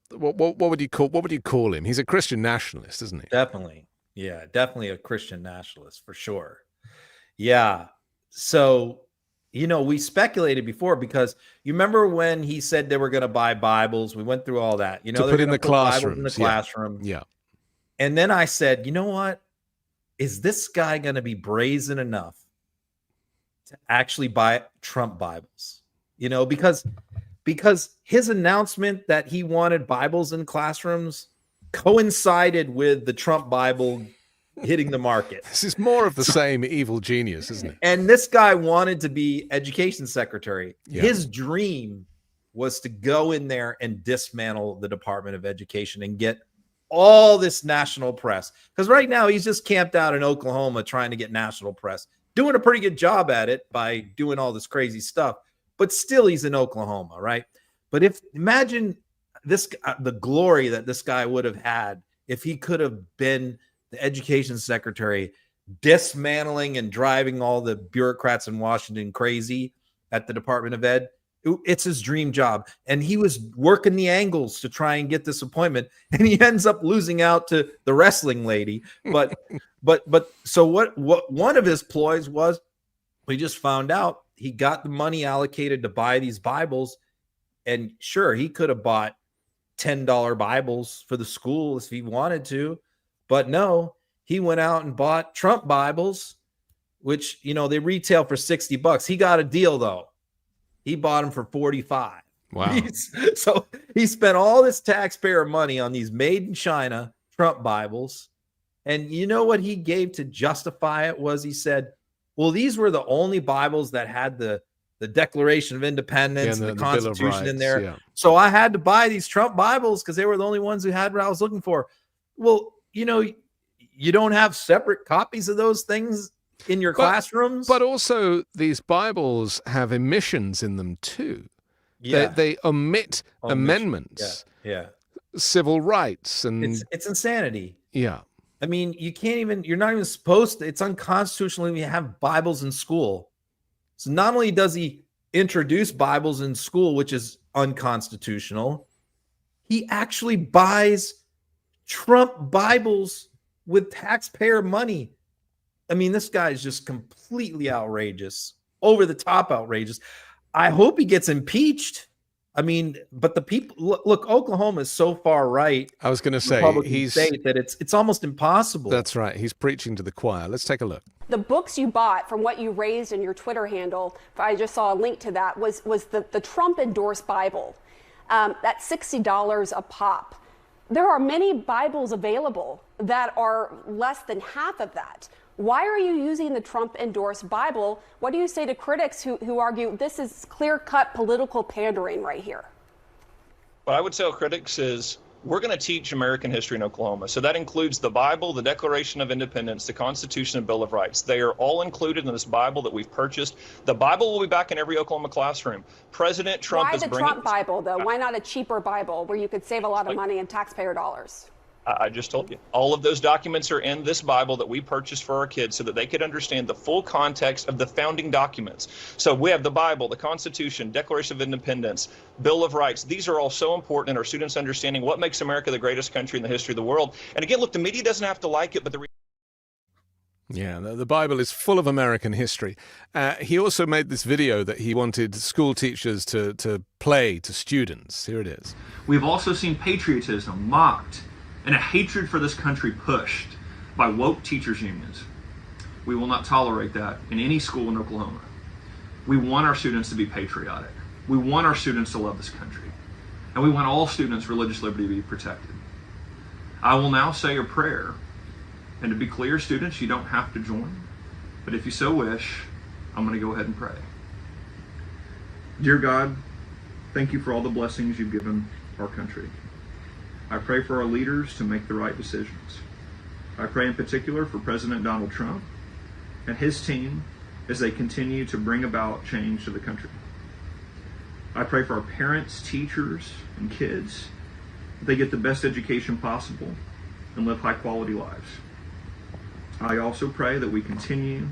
what would you call him? He's a Christian nationalist, isn't he? Definitely. Yeah, definitely a Christian nationalist for sure. Yeah. So, you know, we speculated before because you remember when he said they were going to buy Bibles. We went through all that. You know, to put in the classroom. In the classroom. Yeah. And then I said, you know what? Is this guy going to be brazen enough to actually buy Trump Bibles? You know, because his announcement that he wanted Bibles in classrooms coincided with the Trump Bible hitting the market. This is more of the same evil genius, isn't it? And this guy wanted to be education secretary. Yeah. His dream was to go in there and dismantle the Department of Education and get all this national press. Because right now he's just camped out in Oklahoma trying to get national press, doing a pretty good job at it by doing all this crazy stuff. But still, he's in Oklahoma, right? But imagine this, the glory that this guy would have had if he could have been the education secretary, dismantling and driving all the bureaucrats in Washington crazy at the Department of Ed. It's his dream job. And he was working the angles to try and get this appointment. And he ends up losing out to the wrestling lady. But so what one of his ploys was, we just found out he got the money allocated to buy these Bibles. And sure, he could have bought $10 Bibles for the school if he wanted to. But no, he went out and bought Trump Bibles, which, they retail for $60. He got a deal, though. He bought them for $45. Wow. So he spent all this taxpayer money on these made in China Trump Bibles. And you know what he gave to justify it was he said, well, these were the only Bibles that had the Declaration of Independence and the Constitution in there. Yeah. So I had to buy these Trump Bibles because they were the only ones who had what I was looking for. Well, you don't have separate copies of those things in your classrooms. But also these Bibles have omissions in them too. Yeah. They omit amendments. Yeah. Civil rights. And it's insanity. Yeah. I mean, you're not even supposed to, it's unconstitutional when you have Bibles in school. So not only does he introduce Bibles in school, which is unconstitutional, he actually buys Trump Bibles with taxpayer money. I mean, this guy is just completely outrageous, over the top outrageous. I hope he gets impeached. I mean, but the people look, Oklahoma is so far right. I was going to say state that it's almost impossible. That's right. He's preaching to the choir. Let's take a look. The books you bought from what you raised in your Twitter handle, I just saw a link to that, was the Trump endorsed Bible. That's $60 a pop. There are many Bibles available that are less than half of that. Why are you using the Trump endorsed Bible? What do you say to critics who argue this is clear-cut political pandering right here? What I would tell critics is we're going to teach American history in Oklahoma. So that includes the Bible, the Declaration of Independence, the Constitution, and Bill of Rights. They are all included in this Bible that we've purchased. The Bible will be back in every Oklahoma classroom. President Trump is bringing... Why the Trump Bible, though? Why not a cheaper Bible where you could save a lot of money in taxpayer dollars? I just told you. All of those documents are in this Bible that we purchased for our kids so that they could understand the full context of the founding documents. So we have the Bible, the Constitution, Declaration of Independence, Bill of Rights. These are all so important in our students understanding what makes America the greatest country in the history of the world. And again, look, the media doesn't have to like it, but the Bible is full of American history. He also made this video that he wanted school teachers to play to students. Here it is. We've also seen patriotism mocked and a hatred for this country pushed by woke teachers unions. We will not tolerate that in any school in Oklahoma. We want our students to be patriotic. We want our students to love this country. And we want all students' religious liberty to be protected. I will now say a prayer. And to be clear, students, you don't have to join. But if you so wish, I'm going to go ahead and pray. Dear God, thank you for all the blessings you've given our country. I pray for our leaders to make the right decisions. I pray in particular for President Donald Trump and his team as they continue to bring about change to the country. I pray for our parents, teachers, and kids that they get the best education possible and live high-quality lives. I also pray that we continue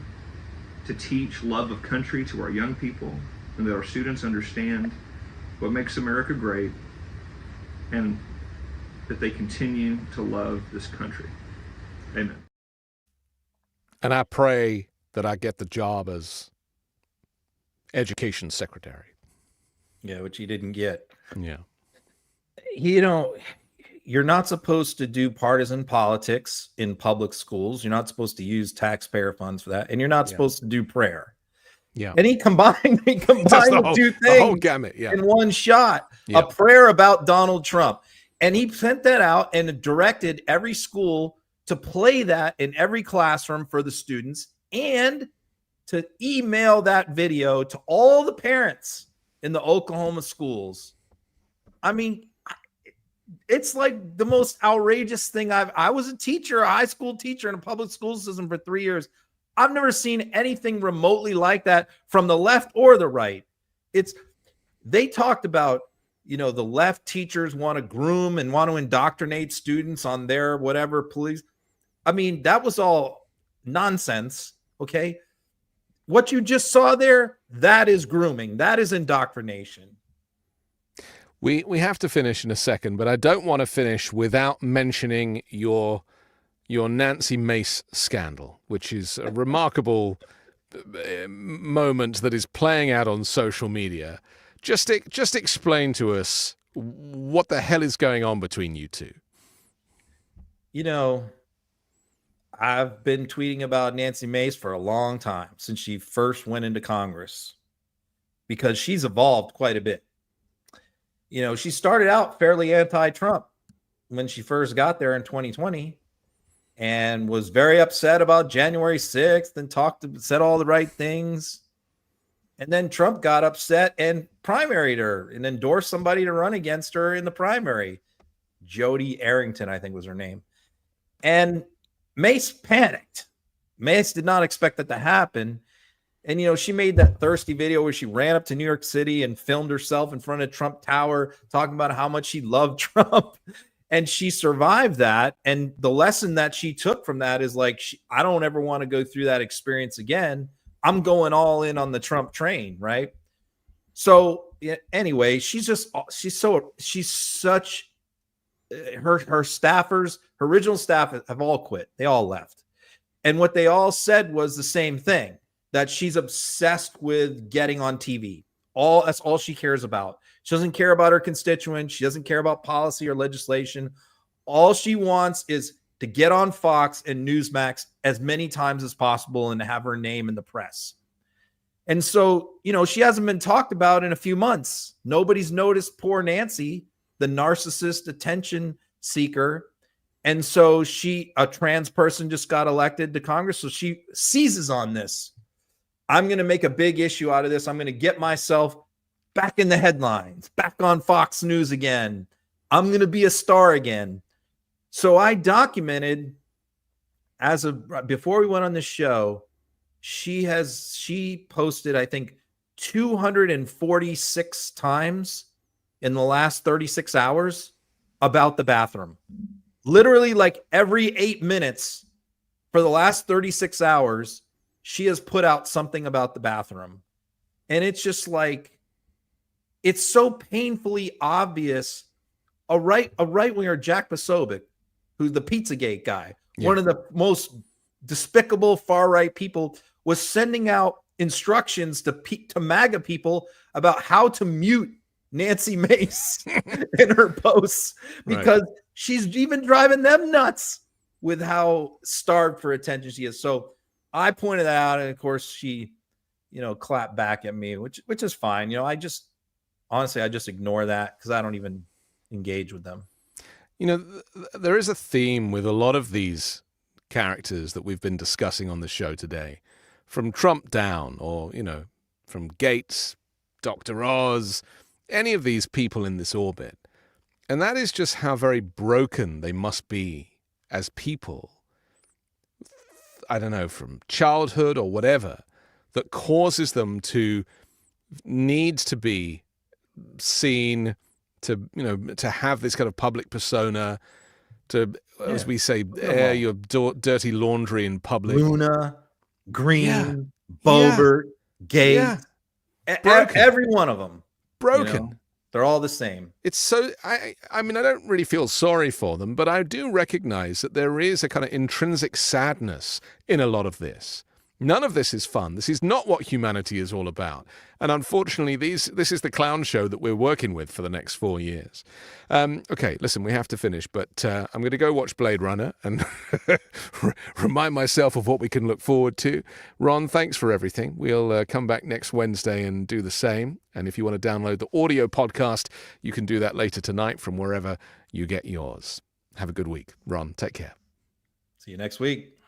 to teach love of country to our young people and that our students understand what makes America great and that they continue to love this country. Amen. And I pray that I get the job as education secretary. Yeah, which he didn't get. Yeah. You're not supposed to do partisan politics in public schools. You're not supposed to use taxpayer funds for that. And you're not supposed to do prayer. Yeah. And he combined the two things the whole gamut, in one shot. Yeah. A prayer about Donald Trump. And he sent that out and directed every school to play that in every classroom for the students and to email that video to all the parents in the Oklahoma schools. I mean, it's like the most outrageous thing I was a teacher, a high school teacher in a public school system for 3 years. I've never seen anything remotely like that from the left or the right. They talked about, the left teachers want to groom and want to indoctrinate students on their whatever police. I mean, that was all nonsense. Okay. What you just saw there, that is grooming. That is indoctrination. We have to finish in a second, but I don't want to finish without mentioning your Nancy Mace scandal, which is a remarkable moment that is playing out on social media. Just explain to us what the hell is going on between you two. I've been tweeting about Nancy Mace for a long time, since she first went into Congress, because she's evolved quite a bit. She started out fairly anti-Trump when she first got there in 2020 and was very upset about January 6th and said all the right things. And then Trump got upset and primaried her and endorsed somebody to run against her in the primary. Jody Arrington, I think was her name. And Mace panicked. Mace did not expect that to happen. And, she made that thirsty video where she ran up to New York City and filmed herself in front of Trump Tower, talking about how much she loved Trump. And she survived that. And the lesson that she took from that is like, I don't ever want to go through that experience again. I'm going all in on the Trump train. Right. So anyway, her staffers, her original staff have all quit. They all left. And what they all said was the same thing, that she's obsessed with getting on TV. That's all she cares about. She doesn't care about her constituents. She doesn't care about policy or legislation. All she wants is to get on Fox and Newsmax as many times as possible and to have her name in the press. And so, she hasn't been talked about in a few months. Nobody's noticed poor Nancy, the narcissist attention seeker. And so a trans person just got elected to Congress. So she seizes on this. I'm going to make a big issue out of this. I'm going to get myself back in the headlines, back on Fox News again. I'm going to be a star again. So I documented before we went on this show, she posted, I think, 246 times in the last 36 hours about the bathroom. Literally, like every 8 minutes for the last 36 hours, she has put out something about the bathroom. And it's just like, it's so painfully obvious. A right-winger, Jack Posobiec, who's the Pizzagate guy, one of the most despicable far-right people, was sending out instructions to MAGA people about how to mute Nancy Mace in her posts, because she's even driving them nuts with how starved for attention she is. So I pointed that out, and of course she, clapped back at me, which is fine. I just ignore that because I don't even engage with them. There is a theme with a lot of these characters that we've been discussing on the show today, from Trump down, or, from Gaetz, Dr. Oz, any of these people in this orbit. And that is just how very broken they must be as people. I don't know, from childhood or whatever, that causes them to need to be seen, to have this kind of public persona, to, as we say, air your dirty laundry in public. Luna, Green, Boebert, Gates, every one of them. Broken. They're all the same. It's so, I mean, I don't really feel sorry for them, but I do recognize that there is a kind of intrinsic sadness in a lot of this. None of this is fun. This is not what humanity is all about. And unfortunately, this is the clown show that we're working with for the next 4 years. Okay, listen, we have to finish, but I'm going to go watch Blade Runner and remind myself of what we can look forward to. Ron, thanks for everything. We'll come back next Wednesday and do the same. And if you want to download the audio podcast, you can do that later tonight from wherever you get yours. Have a good week. Ron, take care. See you next week.